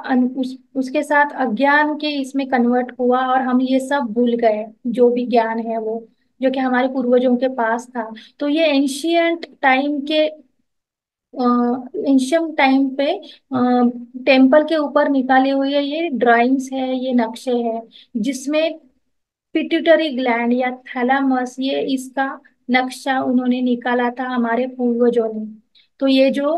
उसके साथ अज्ञान के इसमें कन्वर्ट हुआ, और हम ये सब भूल गए, जो भी ज्ञान है वो, जो कि हमारे पूर्वजों के पास था। तो ये एंशियंट टाइम के एंशियंट टाइम पे टेम्पल के ऊपर निकाले हुए ये ड्राइंग्स है, ये नक्शे हैं, जिसमें पिट्यूटरी ग्लैंड या थैलामस, ये इसका नक्शा उन्होंने निकाला था हमारे पूर्वजों ने। तो ये जो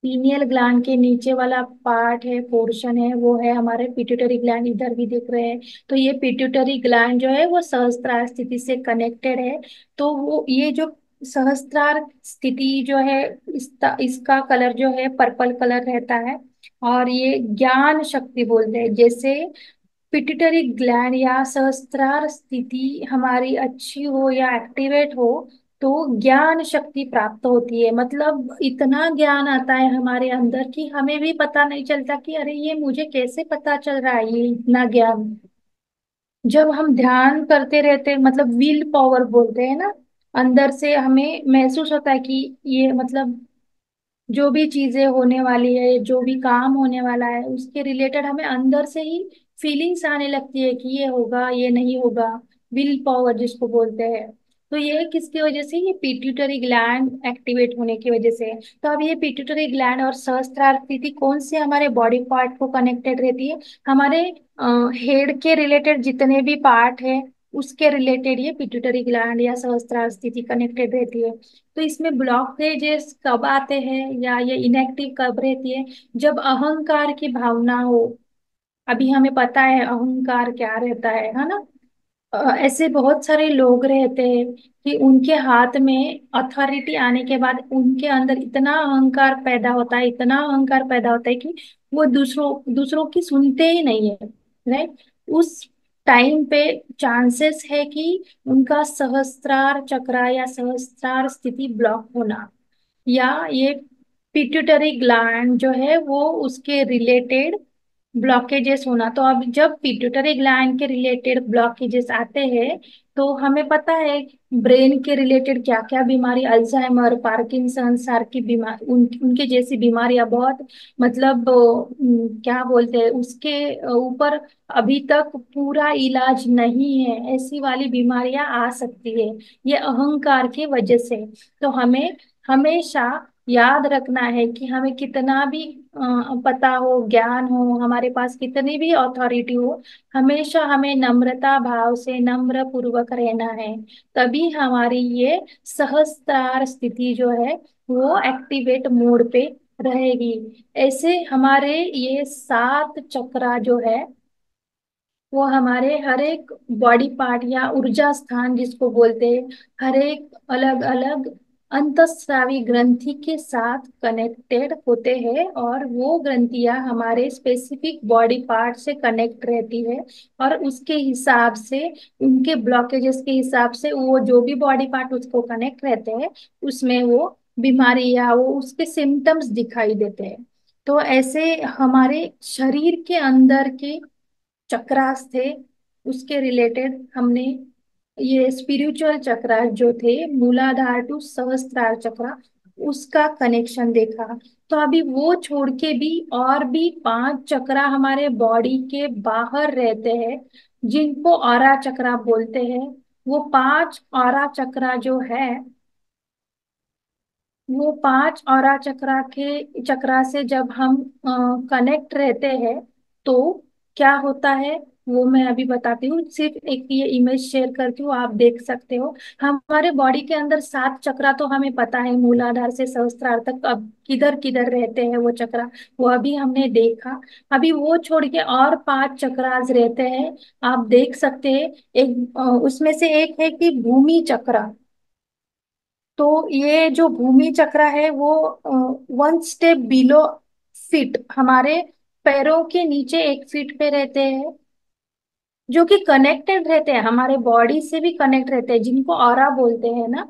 पीनियल ग्लैंड के नीचे वाला पार्ट है, पोर्शन है, वो है हमारे पिट्यूटरी ग्लैंड, इधर भी दिख रहे हैं। तो ये पिट्यूटरी ग्लैंड जो है वो सहस्त्रार स्थिति से कनेक्टेड है। तो वो ये जो सहस्त्रार स्थिति जो है, इसका कलर जो है पर्पल कलर रहता है। और ये ज्ञान शक्ति बोलते हैं। जैसे पिट्यूटरी ग्लैंड या सहस्त्रार स्थिति हमारी अच्छी हो या एक्टिवेट हो, तो ज्ञान शक्ति प्राप्त होती है। मतलब इतना ज्ञान आता है हमारे अंदर कि हमें भी पता नहीं चलता कि अरे ये मुझे कैसे पता चल रहा है, ये इतना ज्ञान। जब हम ध्यान करते रहते हैं, मतलब विल पावर बोलते हैं ना, अंदर से हमें महसूस होता है कि ये मतलब जो भी चीजें होने वाली है, जो भी काम होने वाला है, उसके रिलेटेड हमें अंदर से ही फीलिंग्स आने लगती है कि ये होगा, ये नहीं होगा। विल पावर जिसको बोलते हैं। तो ये किसकी वजह से? ये पिट्यूटरी ग्लैंड एक्टिवेट होने की वजह से है। तो अब ये पिट्यूटरी ग्लैंड और सहस्त्रार स्थिति कौन से हमारे बॉडी पार्ट को कनेक्टेड रहती है? हमारे हेड के रिलेटेड जितने भी पार्ट है, उसके रिलेटेड ये पिट्यूटरी ग्लैंड या सहस्त्रार स्थिति कनेक्टेड रहती है। तो इसमें ब्लॉकेजेस कब आते हैं या ये इनएक्टिव कब रहती है? जब अहंकार की भावना हो। अभी हमें पता है अहंकार क्या रहता है ना। ऐसे बहुत सारे लोग रहते हैं कि उनके हाथ में अथॉरिटी आने के बाद उनके अंदर इतना अहंकार पैदा होता है, इतना अहंकार पैदा होता है कि वो दूसरों दूसरों की सुनते ही नहीं है। राइट। उस टाइम पे चांसेस है कि उनका सहस्त्रार चक्र या सहस्त्रार स्थिति ब्लॉक होना, या ये पिट्यूटरी ग्लैंड जो है वो उसके रिलेटेड ब्लॉकेजेस होना। तो अब जब पिट्यूटरी ग्लैंड के रिलेटेड ब्लॉकेजेस आते हैं, तो हमें पता है ब्रेन के रिलेटेड क्या क्या बीमारी, अल्जाइमर, पार्किंसंस की बीमारी, उनके जैसी बीमारियां बहुत, मतलब क्या बोलते हैं उसके ऊपर अभी तक पूरा इलाज नहीं है, ऐसी वाली बीमारियां आ सकती है ये अहंकार की वजह से। तो हमें हमेशा याद रखना है कि हमें कितना भी पता हो, ज्ञान हो, हमारे पास कितनी भी अथॉरिटी हो, हमेशा हमें नम्रता भाव से नम्र पूर्वक रहना है। तभी हमारी ये सहस्त्रार स्थिति जो है वो एक्टिवेट मोड पे रहेगी। ऐसे हमारे ये 7 चक्रा जो है वो हमारे हर एक बॉडी पार्ट या ऊर्जा स्थान जिसको बोलते हैं, हर एक अलग अलग अंतस्रावी ग्रंथि के साथ कनेक्टेड होते हैं। और वो ग्रंथियां हमारे स्पेसिफिक बॉडी पार्ट से कनेक्ट रहती है। और उसके हिसाब से, उनके ब्लॉकेजेस के हिसाब से, वो जो भी बॉडी पार्ट उसको कनेक्ट रहते हैं उसमें वो बीमारी या वो उसके सिम्टम्स दिखाई देते हैं। तो ऐसे हमारे शरीर के अंदर के चक्रास थे, उसके रिलेटेड हमने ये स्पिरिचुअल चक्रा जो थे, मूलाधार टू सहस्त्रार चक्रा, उसका कनेक्शन देखा। तो अभी वो छोड़ के भी और भी 5 चक्रा हमारे बॉडी के बाहर रहते हैं, जिनको ऑरा चक्रा बोलते हैं। वो 5 ऑरा चक्रा जो है, वो 5 ऑरा चक्रा से जब हम कनेक्ट रहते हैं, तो क्या होता है वो मैं अभी बताती हूँ। सिर्फ एक ये इमेज शेयर करती हूँ, आप देख सकते हो। हमारे बॉडी के अंदर 7 चक्रा तो हमें पता है, मूलाधार से सहस्त्रार तक अब किधर किधर रहते हैं वो चक्रा, वो अभी हमने देखा। अभी वो छोड़ के और 5 चक्रास रहते हैं, आप देख सकते हैं। एक उसमें से एक है कि भूमि चक्रा। तो ये जो भूमि चक्र है वो 1 स्टेप बिलो फीट, हमारे पैरों के नीचे 1 फीट पे रहते हैं, जो कि कनेक्टेड रहते हैं, हमारे बॉडी से भी कनेक्ट रहते हैं, जिनको ऑरा बोलते हैं ना,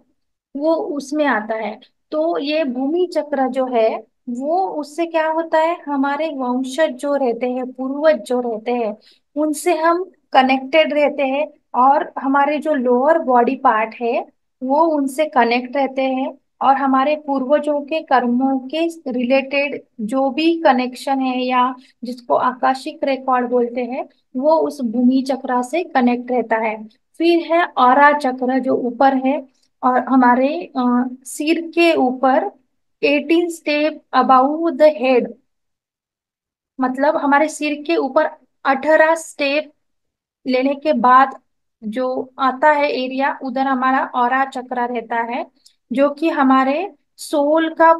वो उसमें आता है। तो ये भूमि चक्र जो है, वो उससे क्या होता है, हमारे वंशज जो रहते हैं, पूर्वज जो रहते हैं, उनसे हम कनेक्टेड रहते हैं। और हमारे जो लोअर बॉडी पार्ट है वो उनसे कनेक्ट रहते हैं। और हमारे पूर्वजों के कर्मों के रिलेटेड जो भी कनेक्शन है, या जिसको आकाशिक रिकॉर्ड बोलते हैं, वो उस भूमि चक्र से कनेक्ट रहता है। फिर है औरा चक्र जो ऊपर है, और हमारे सिर के ऊपर 18 स्टेप अबाउ द हेड, मतलब हमारे सिर के ऊपर 18 स्टेप लेने के बाद जो आता है एरिया, उधर हमारा औरा चक्र रहता है, जो कि हमारे सोल का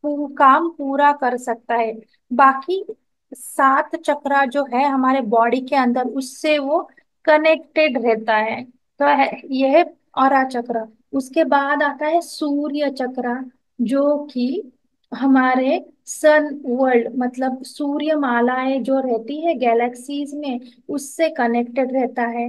काम पूरा कर सकता है। बाकी 7 चक्रा जो है हमारे बॉडी के अंदर, उससे वो कनेक्टेड रहता है। तो यह औरा चक्र। उसके बाद आता है सूर्य चक्र, जो कि हमारे सन वर्ल्ड, मतलब सूर्य मालाएं जो रहती है गैलेक्सीज में, उससे कनेक्टेड रहता है।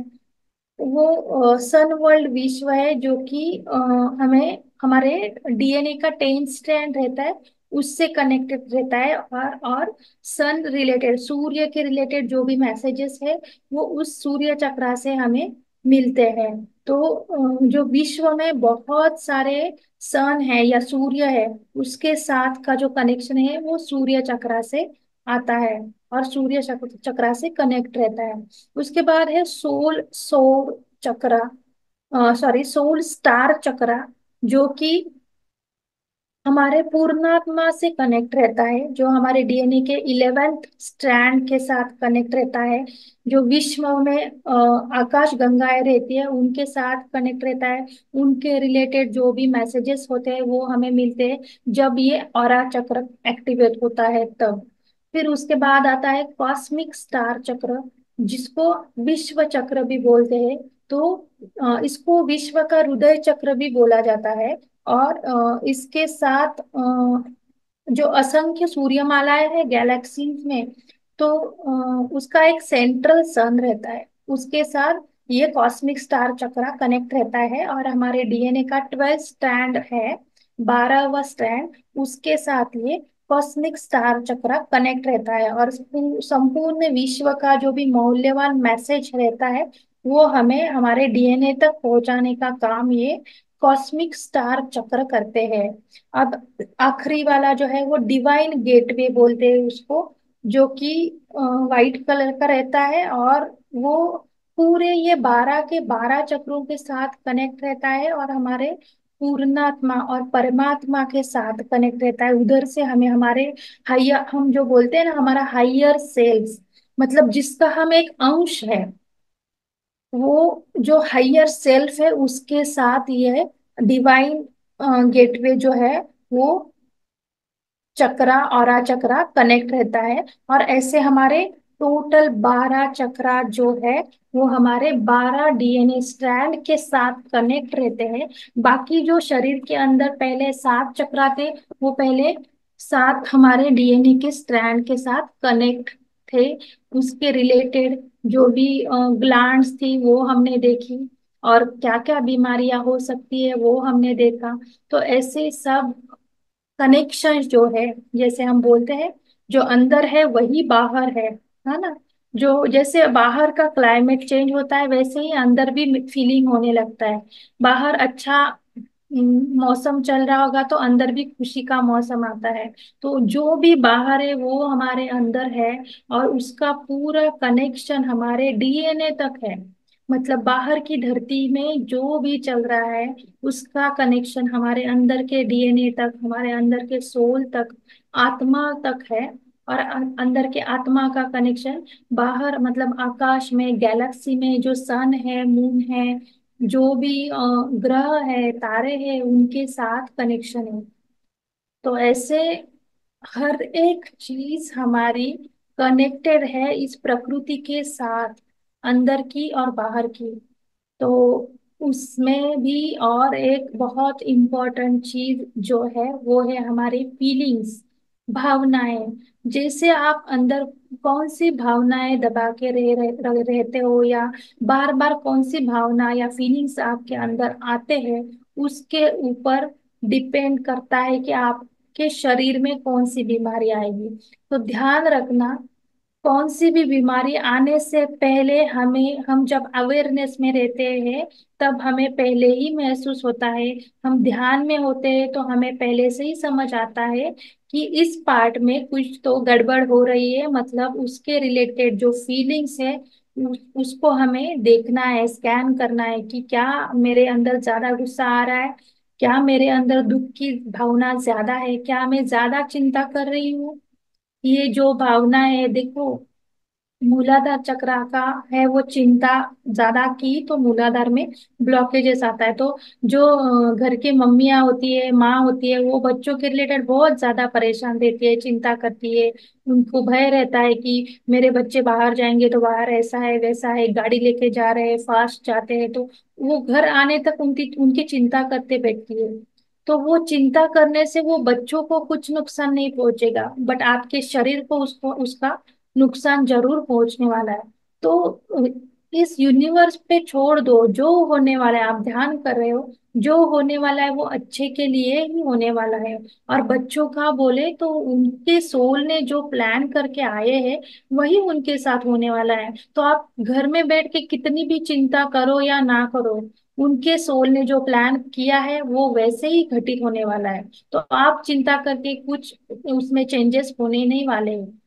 वो सन वर्ल्ड विश्व है, जो कि हमें हमारे डीएनए का 10 स्ट्रैंड रहता है, उससे कनेक्टेड रहता है। और सन रिलेटेड, सूर्य के रिलेटेड जो भी मैसेजेस है, वो उस सूर्य चक्रा से हमें मिलते हैं। तो जो विश्व में बहुत सारे सन है या सूर्य है, उसके साथ का जो कनेक्शन है वो सूर्य चक्रा से आता है, और सूर्य चक्रा से कनेक्ट रहता है। उसके बाद है सोल सोल चक्रा, सॉरी सोल स्टार चक्रा, जो कि हमारे पूर्णात्मा से कनेक्ट रहता है, जो हमारे डीएनए के 11th स्ट्रैंड के साथ कनेक्ट रहता है। जो विश्व में आकाश गंगाएं रहती है, उनके साथ कनेक्ट रहता है। उनके रिलेटेड जो भी मैसेजेस होते हैं वो हमें मिलते हैं जब ये ऑरा चक्र एक्टिवेट होता है तब। फिर उसके बाद आता है कॉस्मिक स्टार चक्र, जिसको विश्व चक्र भी बोलते हैं। तो इसको विश्व का हृदय चक्र भी बोला जाता है। और इसके साथ जो असंख्य सूर्यमालाएं हैं गैलेक्सीज में, तो उसका एक सेंट्रल सन रहता है, उसके साथ ये कॉस्मिक स्टार चक्रा कनेक्ट रहता है। और हमारे डीएनए का 12 स्ट्रैंड है, 12वां स्ट्रैंड, उसके साथ ये कॉस्मिक स्टार चक्रा कनेक्ट रहता है। और संपूर्ण विश्व का जो भी मूल्यवान मैसेज रहता है, वो हमें हमारे डीएनए तक पहुंचाने का काम ये कॉस्मिक स्टार चक्र करते हैं। अब आखिरी वाला जो है वो डिवाइन गेटवे बोलते हैं उसको, जो कि वाइट कलर का रहता है। और वो पूरे ये 12 के 12 चक्रों के साथ कनेक्ट रहता है, और हमारे पूर्णात्मा और परमात्मा के साथ कनेक्ट रहता है। उधर से हमें हमारे हाइयर, हम जो बोलते हैं ना, हमारा हाइयर सेल्स, मतलब जिसका हम एक अंश है, वो जो हाइयर सेल्फ है उसके साथ ये डिवाइन गेटवे जो है वो चक्रा, औरा चक्रा कनेक्ट रहता है। और ऐसे हमारे टोटल 12 चक्रा जो है वो हमारे 12 डीएनए स्ट्रैंड के साथ कनेक्ट रहते हैं। बाकी जो शरीर के अंदर पहले 7 चक्रा थे, वो पहले 7 हमारे डीएनए के स्ट्रैंड के साथ कनेक्ट थे। उसके रिलेटेड जो भी ग्लैंड्स थी वो हमने देखी, और क्या क्या बीमारियां हो सकती है वो हमने देखा। तो ऐसे सब कनेक्शन जो है, जैसे हम बोलते हैं, जो अंदर है वही बाहर है ना। जो जैसे बाहर का क्लाइमेट चेंज होता है, वैसे ही अंदर भी फीलिंग होने लगता है। बाहर अच्छा मौसम चल रहा होगा तो अंदर भी खुशी का मौसम आता है। तो जो भी बाहर है वो हमारे अंदर है, और उसका पूरा कनेक्शन हमारे डीएनए तक है। मतलब बाहर की धरती में जो भी चल रहा है, उसका कनेक्शन हमारे अंदर के डीएनए तक, हमारे अंदर के सोल तक, आत्मा तक है। और अंदर के आत्मा का कनेक्शन बाहर, मतलब आकाश में, गैलेक्सी में जो सन है, मून है, जो भी ग्रह है, तारे हैं, उनके साथ कनेक्शन है। तो ऐसे हर एक चीज हमारी कनेक्टेड है इस प्रकृति के साथ, अंदर की और बाहर की। तो उसमें भी और एक बहुत इम्पोर्टेंट चीज जो है वो है हमारी फीलिंग्स, भावनाएं। जैसे आप अंदर कौन सी भावनाएं दबा के रहते हो, या बार बार कौन सी भावना या फीलिंग्स आपके अंदर आते हैं, उसके ऊपर डिपेंड करता है कि आपके शरीर में कौन सी बीमारी आएगी। तो ध्यान रखना, कौन सी भी बीमारी आने से पहले हमें, हम जब अवेयरनेस में रहते हैं तब हमें पहले ही महसूस होता है। हम ध्यान में होते हैं तो हमें पहले से ही समझ आता है कि इस पार्ट में कुछ तो गड़बड़ हो रही है। मतलब उसके रिलेटेड जो फीलिंग्स है, उसको हमें देखना है, स्कैन करना है कि क्या मेरे अंदर ज्यादा गुस्सा आ रहा है, क्या मेरे अंदर दुख की भावना ज्यादा है, क्या मैं ज्यादा चिंता कर रही हूँ। ये जो भावना है देखो, मूलाधार चक्र का है वो चिंता ज्यादा की तो मूलाधार में ब्लॉकेजेस आता है। तो जो घर की मम्मियाँ होती है, माँ होती है, वो बच्चों के रिलेटेड बहुत ज्यादा परेशान रहती है, चिंता करती है। उनको भय रहता है कि मेरे बच्चे बाहर जाएंगे तो बाहर ऐसा है वैसा है, गाड़ी लेके जा रहे हैं, फास्ट जाते हैं, तो वो घर आने तक उनकी उनकी चिंता करते बैठती है। तो वो चिंता करने से वो बच्चों को कुछ नुकसान नहीं पहुंचेगा, बट आपके शरीर को उसको उसका नुकसान जरूर पहुंचने वाला है। तो इस यूनिवर्स पे छोड़ दो, जो होने वाला है आप ध्यान कर रहे हो, जो होने वाला है वो अच्छे के लिए ही होने वाला है। और बच्चों का बोले तो उनके सोल ने जो प्लान करके आए हैं वही उनके साथ होने वाला है। तो आप घर में बैठ के कितनी भी चिंता करो या ना करो, उनके सोल ने जो प्लान किया है वो वैसे ही घटित होने वाला है। तो आप चिंता करके कुछ उसमें चेंजेस होने नहीं वाले हैं।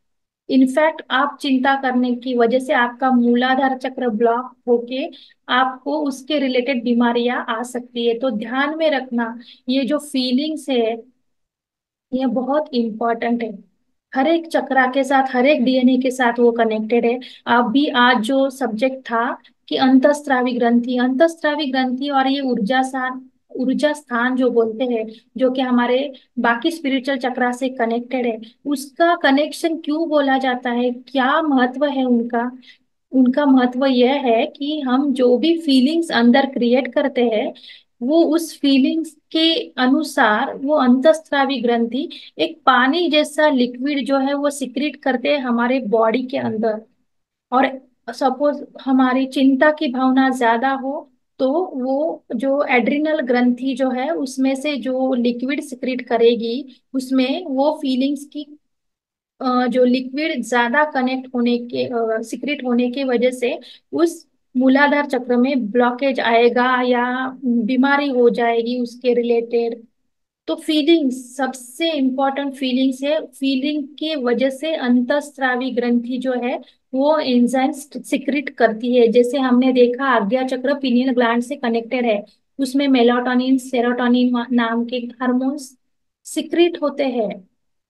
इनफैक्ट आप चिंता करने की वजह से आपका मूलाधार चक्र ब्लॉक होके आपको उसके रिलेटेड बीमारियां आ सकती है। तो ध्यान में रखना, ये जो फीलिंग्स है ये बहुत इंपॉर्टेंट है। हर एक चक्रा के साथ, हर एक डीएनए के साथ वो कनेक्टेड है। अब भी आज जो सब्जेक्ट था कि अंतःस्रावी ग्रंथि, अंतःस्रावी ग्रंथि और ये ऊर्जा स्थान जो बोलते हैं, जो कि हमारे बाकी स्पिरिचुअल चक्रा से कनेक्टेड है, उसका कनेक्शन क्यों बोला जाता है, क्या महत्व है उनका? उनका महत्व यह है कि हम जो भी फीलिंग्स अंदर क्रिएट करते हैं, वो उस फीलिंग्स के अनुसार वो अंतःस्रावी ग्रंथि एक पानी जैसा लिक्विड जो है वो सिक्रीट करते हैं हमारे बॉडी के अंदर। और सपोज हमारी चिंता की भावना ज्यादा हो तो वो जो एड्रिनल ग्रंथि जो है उसमें से जो लिक्विड सिक्रीट करेगी, उसमें वो फीलिंग्स की जो लिक्विड ज्यादा कनेक्ट होने के सिक्रेट होने की वजह से उस मूलाधार चक्र में ब्लॉकेज आएगा या बीमारी हो जाएगी उसके रिलेटेड। तो फीलिंग्स सबसे इम्पोर्टेंट फीलिंग्स है, फीलिंग की वजह से अंतःस्रावी ग्रंथि जो है वो एंजाइम्स सिक्रिट करती है। जैसे हमने देखा आज्ञा चक्र पिनियल ग्लैंड से कनेक्टेड है, उसमें मेलाटोनिन सेरोटोनिन नाम के हार्मोन्स सिक्रिट होते हैं।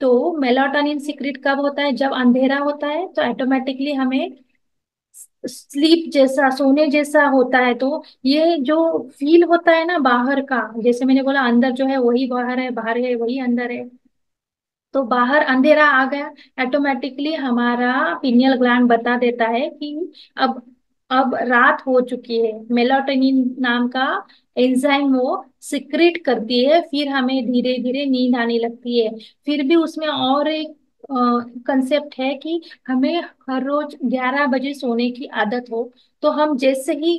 तो मेलाटोनिन सिक्रिट कब होता है? जब अंधेरा होता है तो ऑटोमेटिकली हमें स्लीप जैसा, सोने जैसा होता है। तो ये जो फील होता है ना बाहर का, जैसे मैंने बोला अंदर जो है वही बाहर है, बाहर है वही अंदर है। तो बाहर अंधेरा आ गया, ऑटोमेटिकली हमारा पिनियल ग्लैंड बता देता है कि अब अब रात हो चुकी है। मेलाटोनिन नाम का एंजाइम वो सिक्रेट करती है, फिर हमें धीरे धीरे नींद आने लगती है। फिर भी उसमें और एक कंसेप्ट है कि हमें हर रोज 11 बजे सोने की आदत हो। तो हम जैसे ही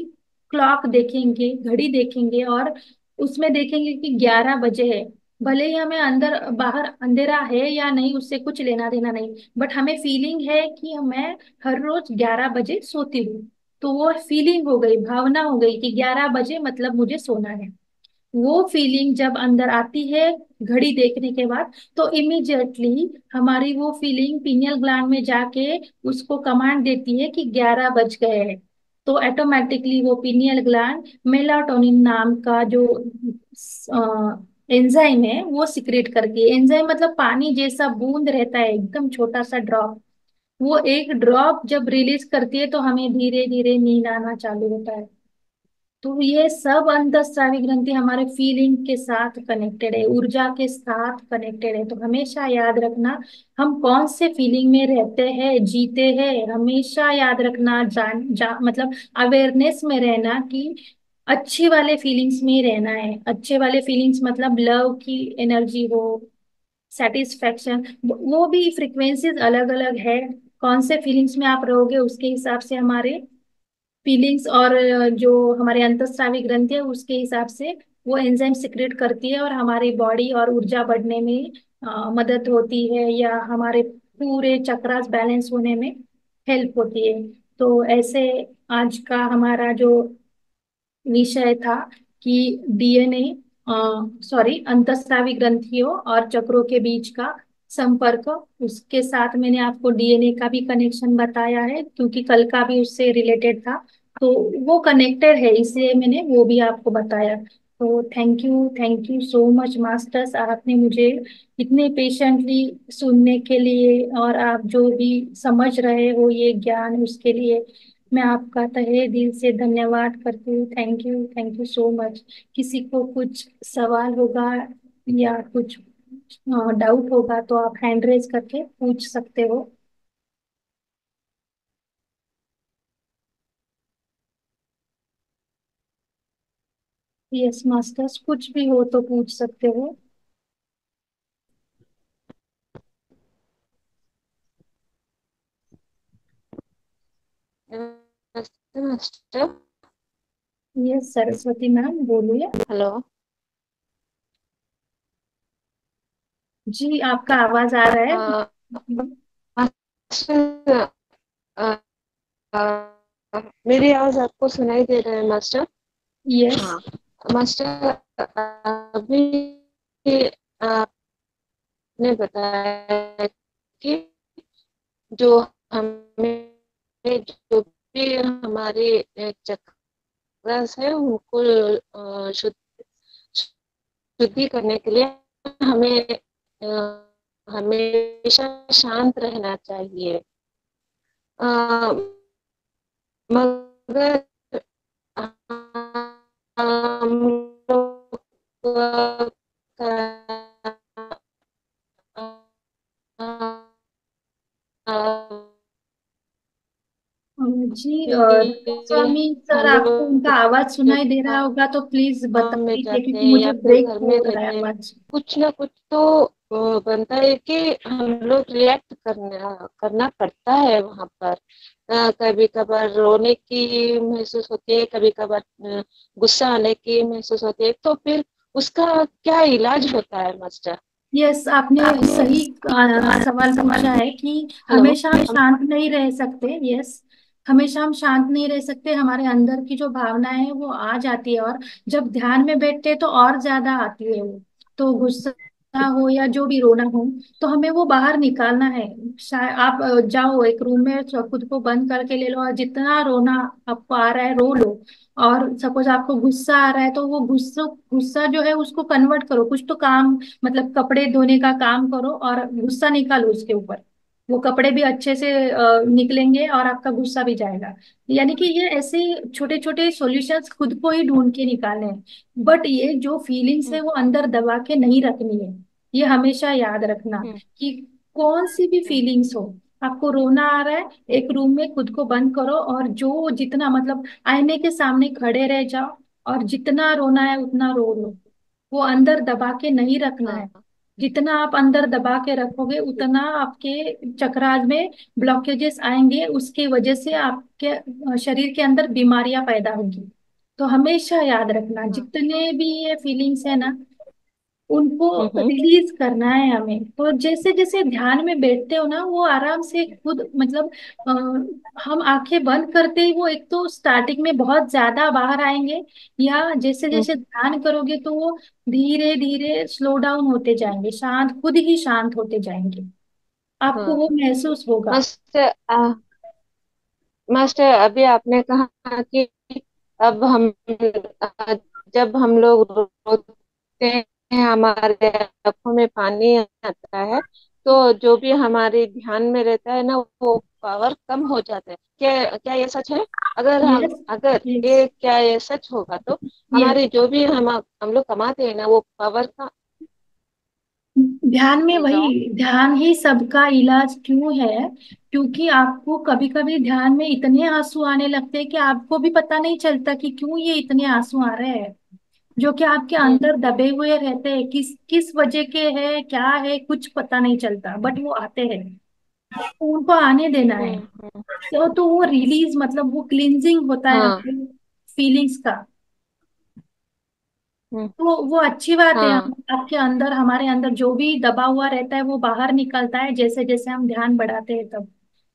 क्लॉक देखेंगे, घड़ी देखेंगे और उसमें देखेंगे कि 11 बजे है, भले ही हमें अंदर बाहर अंधेरा है या नहीं उससे कुछ लेना देना नहीं, बट हमें फीलिंग है कि मैं हर रोज 11 बजे सोती हूँ। तो वो फीलिंग हो गई, भावना हो गई कि 11 बजे मतलब मुझे सोना है। वो फीलिंग जब अंदर आती है घड़ी देखने के बाद, तो इमिजिएटली हमारी वो फीलिंग पीनियल ग्लैंड में जाके उसको कमांड देती है कि 11 बज गए हैं। तो ऑटोमेटिकली वो पीनियल ग्लैंड मेलाटोनिन नाम का जो एंजाइम है वो सिक्रेट करती है। एंजाइम मतलब पानी जैसा बूंद रहता है, एकदम छोटा सा ड्रॉप। वो एक ड्रॉप जब रिलीज करती है तो हमें धीरे धीरे नींद आना चालू होता है। तो ये सब अंतःस्रावी ग्रंथि हमारे फीलिंग के साथ कनेक्टेड है, ऊर्जा के साथ कनेक्टेड है। तो हमेशा याद रखना, हम कौन से फीलिंग में रहते हैं, जीते हैं, हमेशा याद रखना, मतलब अवेयरनेस में रहना कि अच्छी वाले फीलिंग्स में ही रहना है। अच्छे वाले फीलिंग्स मतलब लव की एनर्जी हो, सेटिस्फेक्शन, वो भी फ्रिक्वेंसीज अलग अलग है। कौन से फीलिंग्स में आप रहोगे उसके हिसाब से हमारे फीलिंग्स और जो हमारे अंतःस्रावी ग्रंथि है उसके हिसाब से वो एंजाइम सिक्रेट करती है और हमारी बॉडी और ऊर्जा बढ़ने में मदद होती है, या हमारे पूरे चक्रास बैलेंस होने में हेल्प होती है। तो ऐसे आज का हमारा जो विषय था कि डीएनए, सॉरी, अंतःस्रावी ग्रंथियों और चक्रों के बीच का संपर्क, उसके साथ मैंने आपको डीएनए का भी कनेक्शन बताया है क्योंकि कल का भी उससे रिलेटेड था। तो वो कनेक्टेड है इसलिए मैंने वो भी आपको बताया। तो thank you so much masters, आपने मुझे इतने पेशेंटली सुनने के लिए, और आप जो भी समझ रहे हो ये ज्ञान, उसके लिए मैं आपका तहे दिल से धन्यवाद करती हूँ। Thank you so much. किसी को कुछ सवाल होगा या कुछ डाउट होगा तो आप हैंड रेज करके पूछ सकते हो। यस मास्टर्स, कुछ भी हो तो पूछ सकते हो। नमस्ते मास्टर। यस सरस्वती मैम बोलिए। हेलो। जी आपका आवाज आ रहा है। अ, मास्टर, अ, मेरी आवाज आपको सुनाई दे रहा है मास्टर? यस। हाँ मास्टर, अभी आपने बताया कि जो हमें जो भी हमारे चक्रस है उनको शुद्धि करने के लिए हमें हमेशा शांत रहना चाहिए। अ, मगर हम लोग जी अभी स्वामी सर, हम आपको लोग उनका आवाज जो सुनाई दे रहा होगा तो प्लीज बता काम में दीजिए, जाते क्योंकि हैं मुझे या फिर ब्रेक घर में हो रहा है रहते हैं, आवाज। कुछ ना कुछ तो बनता है कि हम लोग रिएक्ट करना करना पड़ता है वहां पर। कभी कभार रोने की महसूस होती है, कभी कभार गुस्सा आने की महसूस होती है, तो फिर उसका क्या इलाज होता है मास्टर? यस आपने सही सवाल पूछा है कि हेलो। हमेशा हम शांत नहीं रह सकते। यस, हमेशा हम शांत नहीं रह सकते, हमारे अंदर की जो भावनाएं हैं वो आ जाती है, और जब ध्यान में बैठते हैं तो और ज्यादा आती है वो। तो गुस्सा हो या जो भी रोना हो, तो हमें वो बाहर निकालना है। शायद आप जाओ एक रूम में, खुद को बंद करके ले लो, और जितना रोना आपको आ रहा है रो लो। और सपोज आपको गुस्सा आ रहा है तो वो गुस्सा गुस्सा जो है उसको कन्वर्ट करो, कुछ तो काम, मतलब कपड़े धोने का काम करो और गुस्सा निकालो उसके ऊपर। वो कपड़े भी अच्छे से निकलेंगे और आपका गुस्सा भी जाएगा। यानी कि ये ऐसे छोटे छोटे सॉल्यूशंस खुद को ही ढूंढ के निकाले हैं। बट ये जो फीलिंग्स है हम्म। वो अंदर दबा के नहीं रखनी है। ये हमेशा याद रखना हम्म। कि कौन सी भी हम्म। फीलिंग्स हो, आपको रोना आ रहा है, एक रूम में खुद को बंद करो और जो जितना मतलब आईने के सामने खड़े रह जाओ, और जितना रोना है उतना रो लो। वो अंदर दबा के नहीं रखना है। हाँ। जितना आप अंदर दबा के रखोगे उतना आपके चक्रास में ब्लॉकेजेस आएंगे, उसकी वजह से आपके शरीर के अंदर बीमारियां पैदा होगी। तो हमेशा याद रखना, हाँ। जितने भी ये फीलिंग्स है ना, उनको हम्म। रिलीज करना है हमें। तो जैसे जैसे ध्यान में बैठते हो ना, वो आराम से खुद मतलब हम आंखें बंद करते ही वो एक तो स्टार्टिंग में बहुत ज्यादा बाहर आएंगे, या जैसे हम्म। जैसे ध्यान करोगे तो वो धीरे धीरे स्लो डाउन होते जाएंगे, शांत खुद ही शांत होते जाएंगे। आपको हाँ वो महसूस होगा। मास्टर, मास्टर अभी आपने कहा कि अब हम जब हम लोग रोते हैं हमारे आंखों में पानी आता है, तो जो भी हमारे ध्यान में रहता है ना वो पावर कम हो जाता है। क्या क्या ये सच है? यस। अगर यस। ये क्या ये सच होगा तो यस। हमारे जो भी हम लोग कमाते हैं ना वो पावर का। ध्यान में हेलो। वही, ध्यान ही सबका इलाज क्यों है? क्योंकि आपको कभी कभी ध्यान में इतने आंसू आने लगते हैं कि आपको भी पता नहीं चलता कि क्यों ये इतने आंसू आ रहे हैं, जो कि आपके हम्म। अंदर दबे हुए रहते हैं, किस किस वजह के हैं, क्या है, कुछ पता नहीं चलता, बट वो आते हैं। तो उनको आने देना है। हम्म। तो वो रिलीज, मतलब वो क्लींजिंग होता है हाँ। हमारे फीलिंग्स का। हम्म। तो वो अच्छी बात है। हाँ। आपके अंदर, हमारे अंदर जो भी दबा हुआ रहता है वो बाहर निकलता है जैसे जैसे हम ध्यान बढ़ाते हैं तब।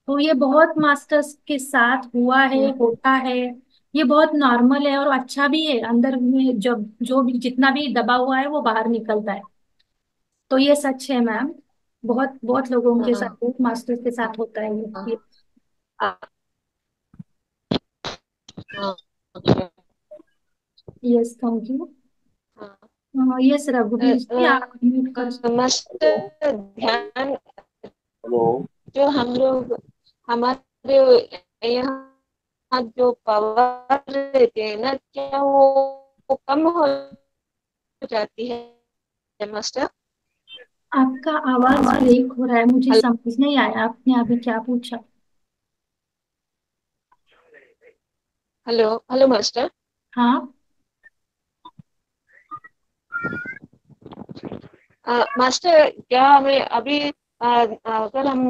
तो ये बहुत मास्टर्स के साथ हुआ है, हम्म। होता है। ये बहुत नॉर्मल है और अच्छा भी है, अंदर में जब जो भी जितना भी दबा हुआ है वो बाहर निकलता है। तो ये सच है मैम। बहुत बहुत लोगों के साथ, हाँ। बहुत मास्टर्स के साथ होता है ये। हाँ। हाँ। Yes thank you. यस रघुवीर जी, आप म्यूट कर सकते मस्त ध्यान हेलो। जो हम लोग हमारे यहाँ जो पावर रहते हैं ना, क्या वो कम हो जाती है मास्टर? हैं। आपका आवाज ब्रेक हो रहा है, मुझे हेल- समझ नहीं आया आपने अभी क्या पूछा। Hello hello master. हाँ। मास्टर, क्या हमें अभी अगर हम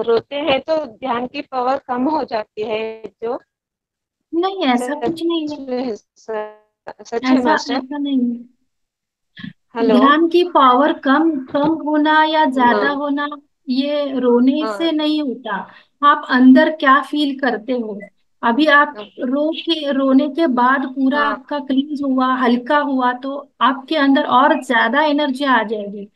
रोते हैं तो ध्यान की पावर कम हो जाती है जो? नहीं, ऐसा कुछ नहीं सच है। में सच है ऐसा मास्टर? ऐसा नहीं है। हेलो। ध्यान की पावर कम कम होना या ज्यादा हाँ होना, ये रोने हाँ से नहीं होता। आप अंदर क्या फील करते हो। अभी आप रोने के बाद पूरा हाँ आपका क्लींस हुआ, हल्का हुआ, तो आपके अंदर और ज्यादा एनर्जी आ जाएगी।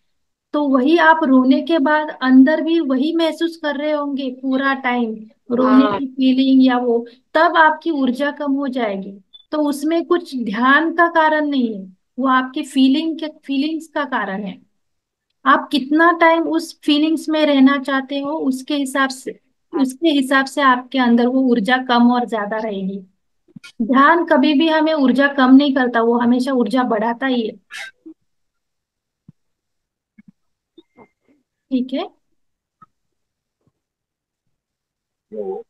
तो वही आप रोने के बाद अंदर भी वही महसूस कर रहे होंगे पूरा टाइम, रोने हाँ की फीलिंग या वो, तब आपकी ऊर्जा कम हो जाएगी। तो उसमें कुछ ध्यान का कारण नहीं है, वो आपकी फीलिंग्स का कारण है। आप कितना टाइम उस फीलिंग्स में रहना चाहते हो, उसके हिसाब से आपके अंदर वो ऊर्जा कम और ज्यादा रहेगी। ध्यान कभी भी हमें ऊर्जा कम नहीं करता, वो हमेशा ऊर्जा बढ़ाता ही है। ठीक है। हेलो।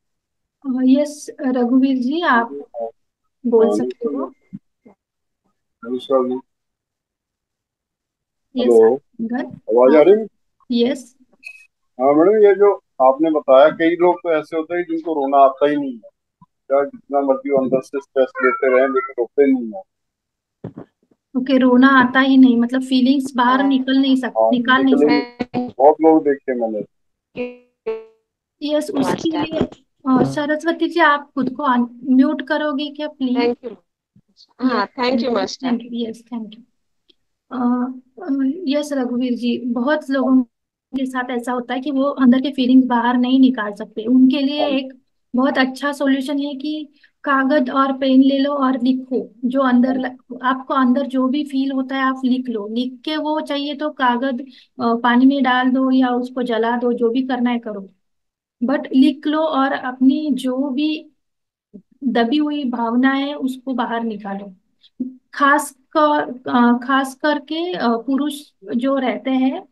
यस रघुवीर जी, आप बोल हाँ जी, सकते हो। नमस्कार जी। Yes hello. घर। आवाज हाँ। आ रही है? यस। हाँ मैडम, ये जो आपने बताया, कई लोग तो ऐसे होते हैं जिनको रोना आता ही नहीं है। क्या जितना मर्जी वो अंदर से स्ट्रेस लेते रहे लेकिन रोते नहीं है। ओके, रोना आता ही नहीं मतलब फीलिंग्स बाहर हाँ, निकाल नहीं निकलेंगे। सकते। थैंक बहुत लोग देखे मैंने। यू यस, उसके मास्टर। लिए सरस्वती जी, आप खुद को म्यूट करोगे क्या प्लीज। Thank you. यस हाँ, thank you master. Thank you, yes thank you. Yes रघुवीर जी, बहुत लोगों के साथ ऐसा होता है कि वो अंदर के फीलिंग्स बाहर नहीं निकाल सकते। उनके लिए हाँ एक बहुत अच्छा सॉल्यूशन है कि कागज और पेन ले लो और लिखो। जो अंदर हाँ आपको अंदर जो भी फील होता है आप लिख लो। लिख के वो चाहिए तो कागज पानी में डाल दो या उसको जला दो, जो भी करना है करो। बट लिख लो और अपनी जो भी दबी हुई भावना है उसको बाहर निकालो। खास करके पुरुष जो रहते हैं,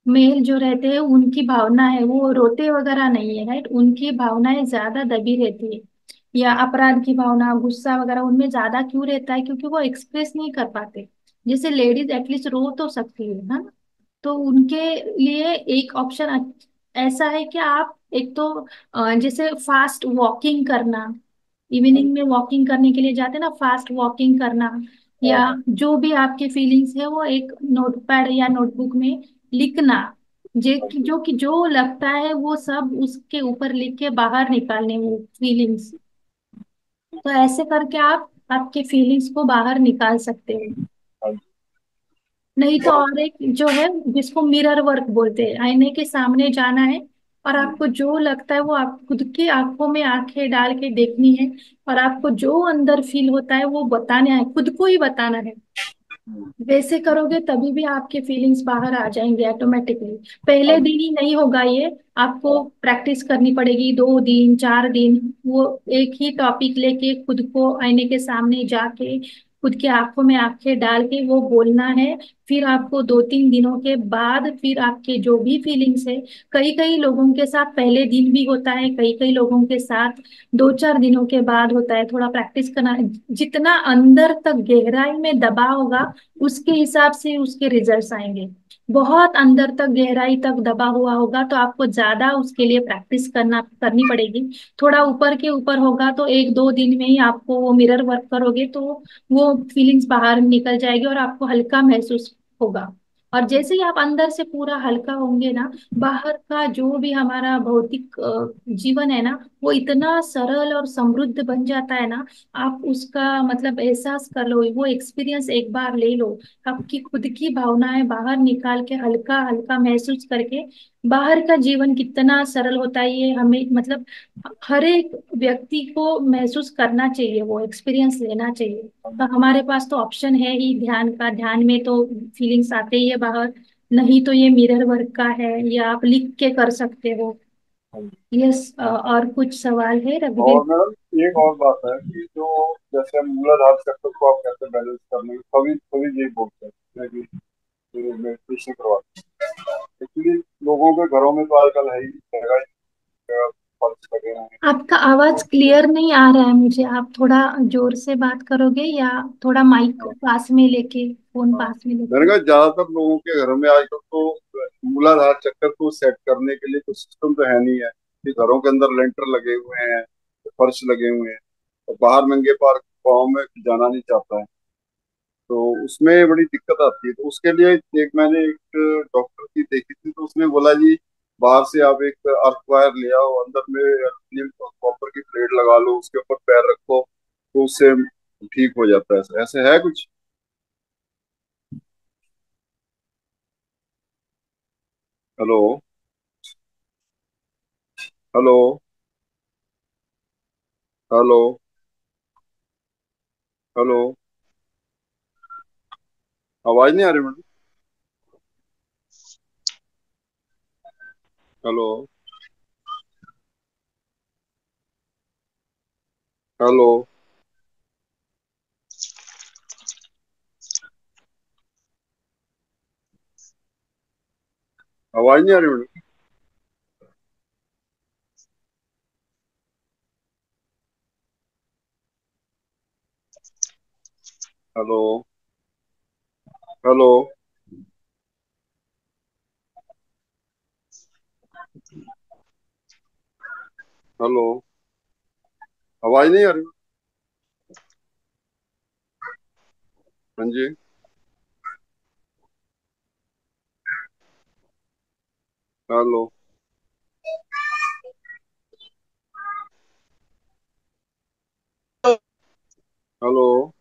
मेल जो रहते हैं, उनकी भावना है वो रोते वगैरह नहीं है, राइट। उनकी भावनाएं ज्यादा दबी रहती है, या अपराध की भावना, गुस्सा वगैरह उनमें ज्यादा क्यों रहता है, क्योंकि वो एक्सप्रेस नहीं कर पाते। जैसे लेडीज एटलीस्ट रो तो सकती है ना। तो उनके लिए एक ऑप्शन ऐसा है कि आप एक तो जैसे फास्ट वॉकिंग करना, इवनिंग में वॉकिंग करने के लिए जाते हैं ना, फास्ट वॉकिंग करना, हाँ या हाँ। जो भी आपकी फीलिंग्स है वो एक नोटपैड या नोटबुक में लिखना। हाँ जी। जो कि जो लगता है वो सब उसके ऊपर लिख के बाहर निकालने, वो फीलिंग्स। तो ऐसे करके आप आपके फीलिंग्स को बाहर निकाल सकते हो। हाँ जी। नहीं तो बहुत। और एक जो है जिसको मिरर वर्क बोलते हैं, आईने के सामने जाना है और आपको जो लगता है वो आप खुद की आंखों में आंखें डाल के देखनी है, और आपको जो अंदर फील होता है वो बताना है, खुद को ही बताना है। वैसे करोगे तभी भी आपके फीलिंग्स बाहर आ जाएंगे ऑटोमेटिकली। पहले हाँ जी। दिन ही नहीं होगा ये, आपको हाँ प्रैक्टिस करनी पड़ेगी, 2 दिन 4 दिन। वो एक ही टॉपिक लेके खुद को आईने के सामने जाके खुद के आंखों में आंखें डाल के वो बोलना है। फिर आपको 2-3 दिनों के बाद फिर आपके जो भी फीलिंग्स है, कई कई लोगों के साथ पहले दिन भी होता है, कई कई लोगों के साथ 2-4 दिनों के बाद होता है। थोड़ा प्रैक्टिस करना, जितना अंदर तक गहराई में दबा होगा उसके हिसाब से उसके रिजल्ट्स आएंगे। बहुत अंदर तक गहराई तक दबा हुआ होगा तो आपको ज्यादा उसके लिए प्रैक्टिस करनी पड़ेगी। थोड़ा ऊपर के ऊपर होगा तो 1-2 दिन में ही आपको वो मिरर वर्क करोगे तो वो फीलिंग्स बाहर निकल जाएगी और आपको हल्का महसूस होगा। और जैसे ही आप अंदर से पूरा हल्का होंगे ना, बाहर का जो भी हमारा भौतिक जीवन है ना, वो इतना सरल और समृद्ध बन जाता है ना। आप उसका मतलब एहसास कर लो, वो एक्सपीरियंस एक बार ले लो। आपकी खुद की भावनाएं बाहर निकाल के हल्का हल्का महसूस करके बाहर का जीवन कितना सरल होता है ये हमें मतलब हर एक व्यक्ति को महसूस करना चाहिए, वो एक्सपीरियंस लेना चाहिए। हाँ तो हमारे पास तो ऑप्शन है ही ध्यान का, ध्यान में तो फीलिंग्स आते ही है बाहर। नहीं तो ये मिरर वर्क का है, या आप लिख के कर सकते हो। जी। यस, और कुछ सवाल है और रघुवीर? मैडम एक और बात है कि जो जैसे हम मूलाधार चक्र को आप कैसे बैलेंस करने सभी सभी यही बोलते हैं कि मेडिटेशन करवाते हैं। एक्चुअली लोगों के घरों में तो आजकल है ही जगह जगह फर्श लगे हुए हैं। आपका आवाज क्लियर नहीं आ रहा है मुझे, आप थोड़ा जोर से बात करोगे या थोड़ा माइक हाँ पास में लेके, फोन हाँ। पास में मैंने लेके? कहा ज्यादातर लोगों के घरों में आजकल तो मूलाधार चक्र को सेट करने के लिए कुछ सिस्टम तो है नहीं है कि घरों के अंदर लेंटर लगे हुए हैं, फर्श लगे हुए हैं, और बाहर नंगे पार पाँव में जाना नहीं चाहता है। तो उसमें बड़ी दिक्कत आती है। तो उसके लिए एक मैंने एक डॉक्टर की देखी थी, तो उसने बोला जी बाहर से आप एक अर्थ वायर ले आओ, अंदर में कॉपर की प्लेट लगा लो, उसके ऊपर पैर रखो तो उससे ठीक हो जाता है। ऐसे ऐसे है कुछ? हेलो? हेलो? हेलो? हेलो? आवाज नहीं आ रही मैडम? हेलो? हेलो? आवाज नहीं आ रही मैडम? हेलो? हेलो? हेलो? आवाज नहीं आ रही? हाँ जी। Hello? Hello?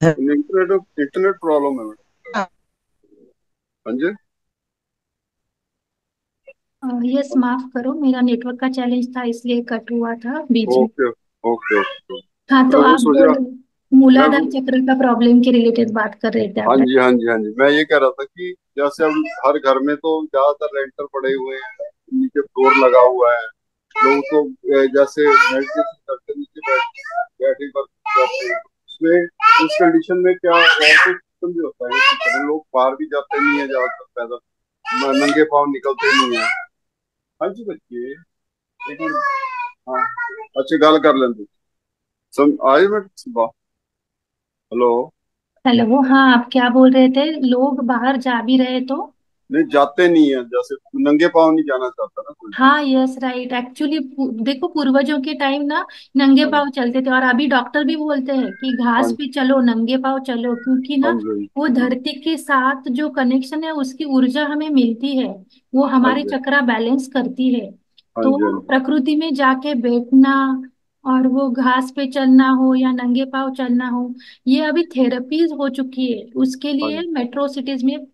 Internet internet problem है मैडम। हाँ जी। यस, माफ करो, मेरा नेटवर्क का चैलेंज था इसलिए कट हुआ था बीच में। Okay okay okay. हाँ, तो मैं वो आप सोच बोल रहा रहे मैं मूलाधार चक्र का प्रॉब्लम के रिलेटेड बात कर रहे थे हाँ आप, right? जी हाँ जी हाँ जी, मैं ये कह रहा था कि जैसे अब हर घर में तो ज्यादातर रेंटर पड़े हुए हैं, नीचे फ्लोर लगा हुआ है। लोग तो जैसे मेडिटेशन करते नीचे बैठे पर करते हैं। उसमें उस कंडीशन में क्या और कुछ सिस्टम भी होता है कि कभी लोग बाहर भी जाते नहीं है ज्यादातर पैदल, नंगे पाँव निकलते नहीं है। हाँ जी बच्चे, एक मिनट। हाँ, अच्छी गल कर लेंगे। सम आए मैं सुबह। हेलो? हेलो, हाँ, आप क्या बोल रहे थे? लोग बाहर जा भी रहे तो? नहीं जाते नहीं है, जैसे नंगे पाँव नहीं जाना चाहता ना कोई। हाँ, यस, राइट। एक्चुअली देखो, पूर्वजों के टाइम ना नंगे हाँ जी पाँव चलते थे, और अभी डॉक्टर भी बोलते हैं कि हाँ घास जी पे चलो, नंगे पाँव चलो, क्योंकि हाँ ना जी वो धरती के साथ जो कनेक्शन है उसकी ऊर्जा हमें मिलती है, वो हाँ हमारे जी चक्रा बैलेंस करती है। हाँ जी तो प्रकृति में जाके बैठना, और वो घास पे चलना हो या नंगे पाँव चलना हो, ये अभी थेरेपीज हो चुकी है। उसके हाँ लिए जी मेट्रो सिटीज में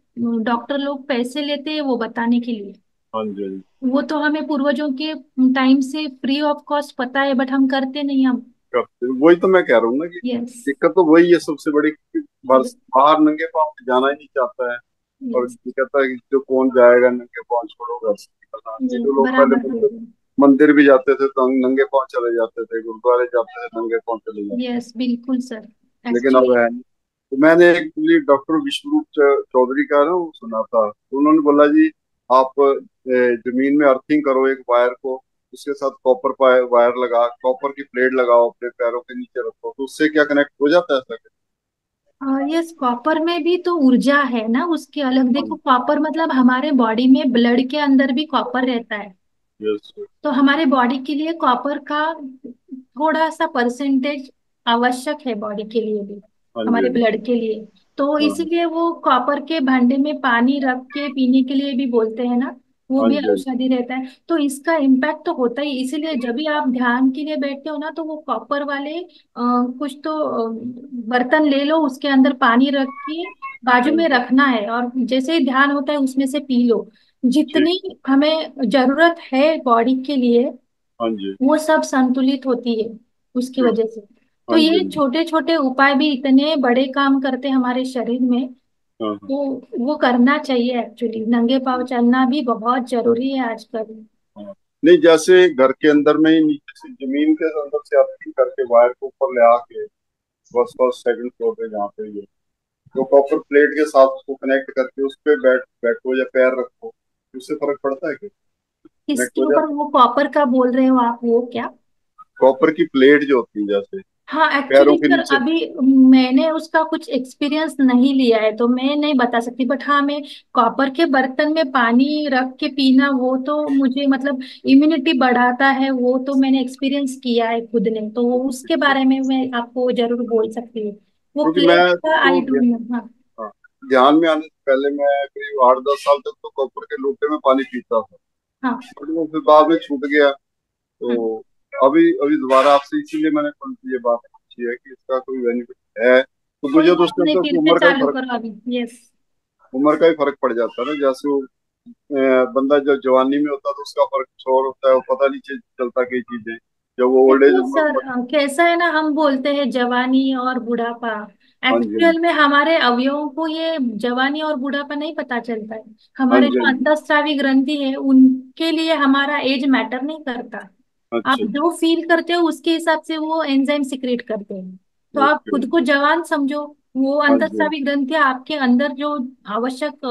डॉक्टर लोग पैसे लेते हैं वो बताने के लिए। हाँ जी हाँ जी। वो तो हमें पूर्वजों के टाइम से फ्री ऑफ कॉस्ट पता है, बट हम करते नहीं हम। करते वही तो मैं कह रहा हूँ ना कि यस, दिक्कत तो वही है सबसे बड़ी कि बस बाहर नंगे पाँव जाना ही नहीं चाहता है। और यस, ये कहता है कि जो कौन जाएगा नंगे पाँव, छोड़ो घर से निकलना। नहीं तो लोग पहले बराबर बोल मंदिर रहे मंदिर भी जाते थे तो नंगे पाँव चले जाते थे, गुरुद्वारे जाते थे नंगे पाँव चले हैं। जाते यस, बिल्कुल सर। थे। लेकिन अब एक्चुअली है नहीं। तो मैंने एक्चुअली डॉक्टर विश्वरूप चौधरी का ना वो सुना था, तो उन्होंने बोला जी आप जमीन में अर्थिंग करो एक वायर को, उसके साथ कॉपर वायर लगा, कॉपर की प्लेट लगाओ, अपने पैरों के नीचे रखो, तो उससे क्या कनेक्ट हो जाता है ऐसा? यस, कॉपर में भी तो ऊर्जा है ना उसकी अलग। हाँ देखो, कॉपर मतलब हमारे बॉडी में ब्लड के अंदर भी कॉपर रहता है। यस। तो हमारे बॉडी के लिए कॉपर का थोड़ा सा परसेंटेज आवश्यक है, बॉडी के लिए भी, हाँ जी हमारे हाँ जी ब्लड के लिए। तो हाँ इसीलिए वो कॉपर के भांडे में पानी रख के पीने के लिए भी बोलते हैं ना। वो हाँ भी जी, हाँ जी, औषधि रहता है। तो इसका इम्पैक्ट तो होता ही, इसीलिए जब भी आप ध्यान के लिए बैठते हो ना, तो वो कॉपर वाले कुछ तो बर्तन ले लो, उसके अंदर पानी रख के बाजू हाँ में जी, रखना है, और जैसे ही ध्यान होता है उसमें से पी लो। ठीक, जितनी हमें जरूरत है बॉडी के लिए, हाँ जी, वो सब संतुलित होती है उसकी ठीक, वजह से। तो हाँ जी, ये हाँ जी, छोटे छोटे उपाय भी इतने बड़े काम करते हैं हमारे शरीर में। हाँ हाँ तो वो करना चाहिए एक्चुअली, नंगे पाँव चलना भी बहुत जरूरी है आजकल। हाँ। नहीं, जैसे घर के अंदर में ही नीचे से जमीन के अंदर से अर्थिंग करके वायर को ऊपर ले आके बस फर्स्ट सेकंड फ्लोर पे जहाँ पे ये तो कॉपर प्लेट के साथ उसको कनेक्ट करके उस पे बैठो या पैर रखो, उससे फर्क पड़ता है कि कनेक्ट इसके हो ऊपर जाता वो कॉपर का बोल रहे हो आप, वो क्या? है। कॉपर की प्लेट जो होती है जैसे हाँ पैरों एक्चुअली के सर, नीचे। अभी मैंने उसका कुछ एक्सपीरियंस नहीं लिया है, तो मैं नहीं बता सकती, बट हाँ, मैं कॉपर के बर्तन में पानी रख के पीना, वो तो मुझे मतलब इम्यूनिटी बढ़ाता है, वो तो मैंने एक्सपीरियंस किया है खुद ने, तो उसके बारे में मैं आपको जरूर बोल सकती हूँ। वो क्योंकि प्लेट मैं का आई तो डोंट नो। हाँ। हाँ, ध्यान में आने से पहले मैं करीब 8-10 साल तक तो कॉपर के लोटे में पानी पीता था, हाँ। बट वो फिर बाद में छूट गया। हम्म। तो अभी अभी दोबारा आपसे इसीलिए मैंने ये बात पूछी है कि इसका कोई बेनिफिट है, तो कोई मुझे तो बात उसके नहीं, अंदर फिर से उम्र का ही चालू फर्क, करो अभी। यस। उम्र का ही फर्क पड़ जाता है ना। जैसे वो बंदा जब जवानी में होता है तो उसका फर्क कुछ और होता है, वो पता नहीं चलता कई चीजें, जब वो ओल्ड एज देखो में सर, कैसा है ना, हम बोलते हैं जवानी और बुढ़ापा, हाँ जी, हाँ जी, एक्चुअल में हमारे अवयवों को ये जवानी और बुढ़ापा नहीं पता चलता है। हाँ हमारे जी, हाँ जो जी, अंतःस्रावी ग्रंथि है, उनके लिए हमारा एज मैटर नहीं करता। आप अच्छा, जो फील करते हो उसके हिसाब से वो एंजाइम सिक्रेट करते हैं। तो आप ओके, खुद को जवान समझो। वो हाँ जी, हाँ जी, अंतःस्रावी ग्रंथियां आपके अंदर जो आवश्यक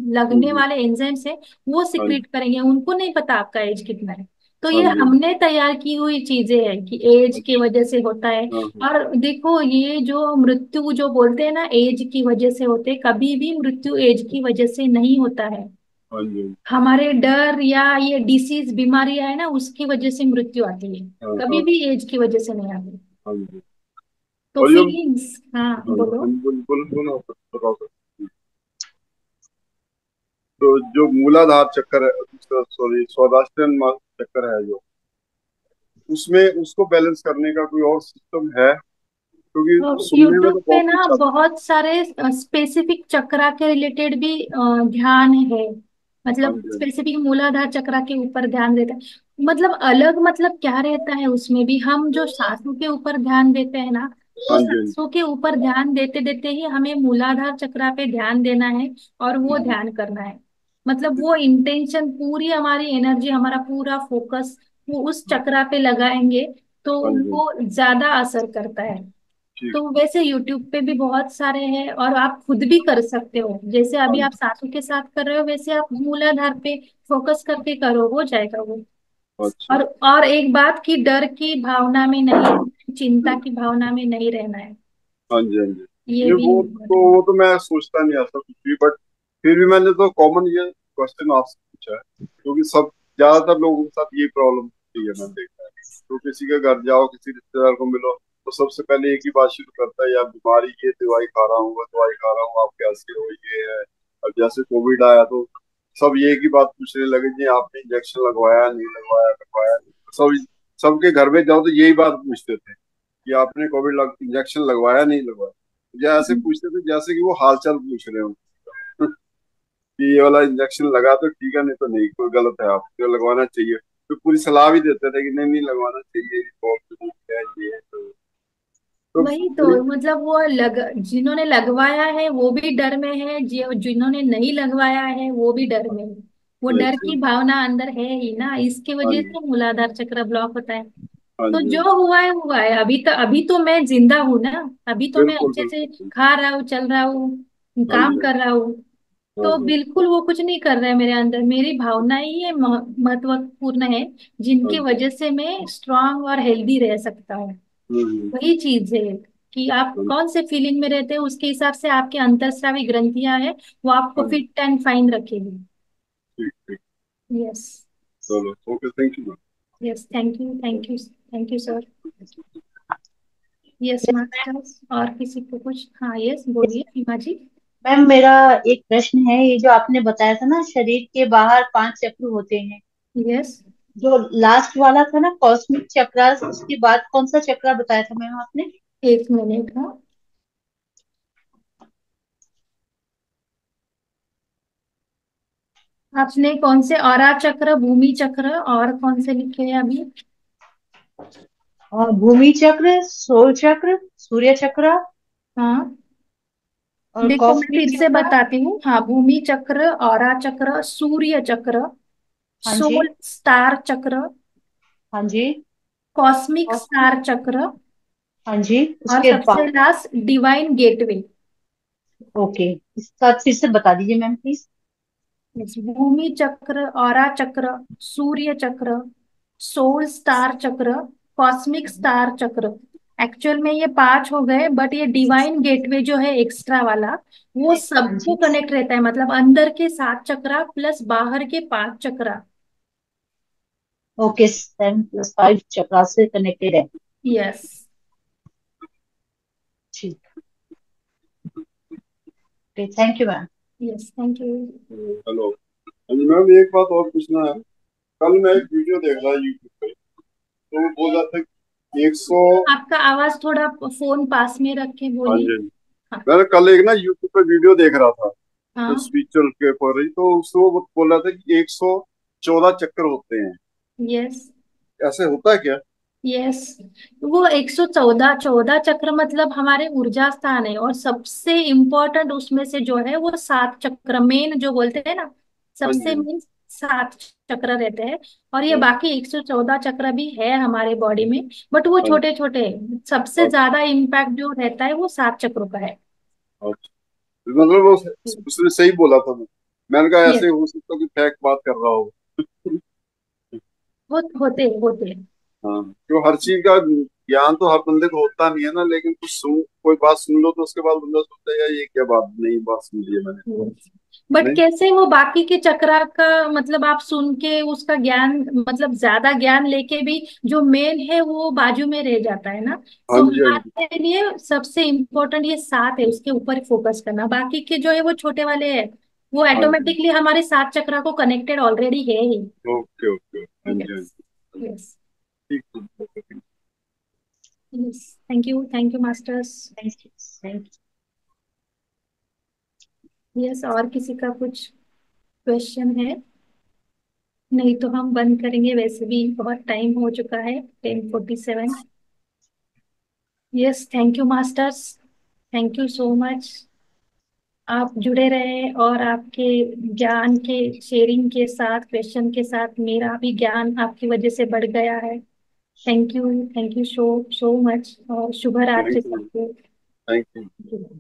लगने वाले एंजाइम्स है, वो हाँ जी, सिक्रेट करेंगे, उनको नहीं पता आपका एज कितना है। तो हाँ ये जी, हमने तैयार की हुई चीजें हैं कि एज की अच्छा, वजह से होता है। हाँ हाँ, और देखो, ये जो मृत्यु जो बोलते हैं ना एज की वजह से होते, कभी भी मृत्यु एज की वजह से नहीं होता है। हाँ जी, हमारे डर या ये डिसीज बीमारियां है ना, उसकी वजह से मृत्यु आती है, हाँ कभी हाँ, भी एज की वजह से नहीं आती। हाँ जी। तो और जो फीलिंग्स, हाँ हाँ जी, बोलो। हाँ जी, बोलो बताओ सर। तो जो मूलाधार चक्कर है, सॉरी स्वादिष्टान चक्कर है जो, उसमें उसको बैलेंस करने का कोई और सिस्टम है? क्योंकि सुनने में यूट्यूब तो पे बहुत ना कुछ आता बहुत सारे स्पेसिफिक चक्रा के रिलेटेड भी ध्यान है, है। हाँ मतलब जी, हाँ जी, स्पेसिफिक मूलाधार चक्रा के ऊपर ध्यान देता है। मतलब अलग, मतलब क्या रहता है उसमें भी, हम जो सांसों के ऊपर ध्यान देते हैं ना, वो हाँ जी, हाँ सांसों के ऊपर ध्यान देते देते ही हमें मूलाधार चक्रा पे ध्यान देना है, और वो जी, ध्यान करना है। मतलब वो इंटेंशन, पूरी हमारी एनर्जी, हमारा पूरा फोकस वो उस हाँ चक्रा पे लगाएंगे, तो हाँ जी, वो ज्यादा असर करता है। ठीक, तो वैसे यूट्यूब पे भी बहुत सारे हैं, और आप खुद भी कर सकते हो, जैसे हाँ अभी आप जी, सासू के साथ कर रहे हो, वैसे आप मूलाधार पे फोकस करके करो, हो जाएगा वो। अच्छा, और एक बात की, डर की भावना में नहीं, चिंता की भावना में नहीं रहना है। हाँ जी, हाँ जी। ये नहीं, भी वो इम्पोर्टेंट। तो मैं सोचता नहीं ऐसा कुछ भी, बट फिर भी मैंने तो कॉमन ये क्वेश्चन आपसे पूछा है क्योंकि सब ज्यादातर लोगों के साथ ये प्रॉब्लम होती है, मैंने देखा है। तो किसी के घर जाओ, किसी रिश्तेदार को मिलो, तो सबसे पहले एक ही बात शुरू करता है, यार बीमारी ये दवाई खा रहा हूँ, वो दवाई खा रहा हूँ, आप कैसे हो, ये है। अब जैसे कोविड आया तो सब ये एक ही बात पूछने लगे, जी आपने इंजेक्शन लगवाया नहीं, लगवाया, लगवाया नहीं। सब सबके घर में जाओ तो यही बात पूछते थे कि आपने कोविड इंजेक्शन लगवाया नहीं, लगवाया। जैसे पूछते थे जैसे कि वो हालचाल पूछ रहे हो कि ये वाला इंजेक्शन लगा तो ठीक है, नहीं तो नहीं, कोई गलत है, आपको लगवाना चाहिए। तो पूरी सलाह भी देते थे कि नहीं नहीं लगवाना चाहिए, ये बहुत जरूरी है, ये है। तो वही तो, मेरी मतलब वो जिन्होंने लगवाया है वो भी डर में है, जिन्होंने नहीं लगवाया है वो भी डर में है। वो डर अच्छा, की भावना अंदर है ही ना, इसकी हाँ वजह जी, से मूलाधार चक्र ब्लॉक होता है। हाँ तो जी, जो हुआ है, अभी तो मैं जिंदा हूँ ना, अभी तो मैं बिल्कुल अच्छे से बिल्कुल, खा रहा हूँ, चल रहा हूँ, हाँ जी, काम हाँ कर रहा हूँ। हाँ तो हाँ बिल्कुल वो कुछ नहीं कर रहा है मेरे अंदर, मेरी भावनाएं ही ये महत्वपूर्ण है, हाँ जिनकी जी, वजह से मैं स्ट्रांग और हेल्दी रह सकता हूँ। हम्म, वही चीज है कि आप हाँ, कौन से फीलिंग में रहते हैं, उसके हिसाब से आपके अंतर्स्रावी ग्रंथियां हैं, वो आपको हाँ जी, फिट एंड फाइन रखेगी। ठीक ठीक, यस। चलो okay, thank you. Yes, thank you, thank you, thank you sir. Yes masters, और किसी को कुछ? हाँ यस, बोलिए सीमा जी। मैम मेरा एक प्रश्न है, ये जो आपने बताया था ना शरीर के बाहर 5 चक्र होते हैं, यस। जो लास्ट वाला था ना कॉस्मिक चक्र, उसके बाद कौन सा चक्र बताया था मैम आपने? 1 मिनट, हाँ। आपने कौन से, औरा चक्र, भूमि चक्र, और कौन से लिखे हैं अभी? और भूमि चक्र, सोल चक्र, सूर्य चक्र हाँ, और देखो मैं कॉस्मिक फिर से चक्र। बताती हूँ। हाँ, भूमि चक्र, औरा चक्र, सूर्य चक्र, हाँ जी। सोल स्टार चक्र, हाँ जी। Cosmic cosmic. स्टार चक्र, हाँ जी, और उसके सबसे बाद। Last divine gateway. ओके, इसका फिर से बता दीजिए मैम प्लीज। भूमि चक्र, औरा चक्र, सूर्य चक्र, सोल स्टार चक्र, कॉस्मिक स्टार चक्र। एक्चुअल में ये 5 हो गए, बट ये डिवाइन गेटवे जो है एक्स्ट्रा वाला, वो हाँ सबको जी। कनेक्ट रहता है, मतलब अंदर के 7 चक्रा प्लस बाहर के 5 चक्रा। ओके, 7+5 चक्र से कनेक्टेड है। यस। ठीक। Okay, thank you ma'am. Yes, thank you. Hello. हाँ जी मैम, एक बात और पूछना है। कल मैं एक वीडियो देख रहा यूट्यूब पे, तो वो बोल रहा था कि 100। आपका आवाज थोड़ा फोन पास में रख के हाँ बोलिए। जी, हाँ जी। हाँ। मैंने कल एक ना यूट्यूब पे वीडियो देख रहा था, तो हाँ। स्पिरिचुअल के ऊपर ही, तो उसमें वो बोल रहा था कि 114 चक्कर होते हैं। यस। ऐसे होता है क्या? यस, वो 114, 14 चक्र मतलब हमारे ऊर्जा स्थान है, और सबसे इम्पोर्टेंट उसमें से जो है वो 7 चक्र, मेन जो बोलते हैं ना, हाँ सबसे जी। मेन 7 चक्र रहते हैं। और ये हाँ। बाकी 114 चक्र भी है हमारे बॉडी में, बट वो हाँ। छोटे छोटे हैं। सबसे हाँ। ज्यादा इम्पैक्ट जो रहता है वो 7 चक्रों का है। अच्छा। मतलब वो उसने सही बोला था। मैंने कहा ऐसे यस, हो सकता है कि फैक्ट बात कर रहा हो। वो होते होते हैं। हाँ, क्यों हर चीज का ज्ञान तो हर बंदे को होता नहीं है ना, लेकिन कुछ सुन, कोई बात सुन लो तो उसके बाद बंदा सोचता है यार ये क्या बात, नई बात सुन ली है मैंने। बट नहीं। कैसे वो बाकी के चक्रा का मतलब आप सुन के उसका ज्ञान, मतलब ज्यादा ज्ञान लेके भी जो मेन है वो बाजू में रह जाता है ना। हाँ तो जी, हाँ जी। हमारे लिए सबसे इम्पोर्टेंट ये 7 है, उसके ऊपर फोकस करना। बाकी के जो है वो छोटे वाले हैं, वो हाँ जी। ऑटोमेटिकली हमारे 7 चक्रा को कनेक्टेड ऑलरेडी है ही। ओके ओके, हाँ जी, हाँ यस। जी। यस। ठीक ठीक। Yes, thank you masters. Thank you. Thank yes, और किसी का कुछ क्वेश्चन है? नहीं तो हम बंद करेंगे, वैसे भी बहुत टाइम हो चुका है, 10:47। Yes, thank you masters, thank you so much. आप जुड़े रहे, और आपके ज्ञान के शेयरिंग के साथ, क्वेश्चन के साथ मेरा भी ज्ञान आपकी वजह से बढ़ गया है। Thank you so so much, और शुभ रात्रि थैंक यू। सबको। Thank you.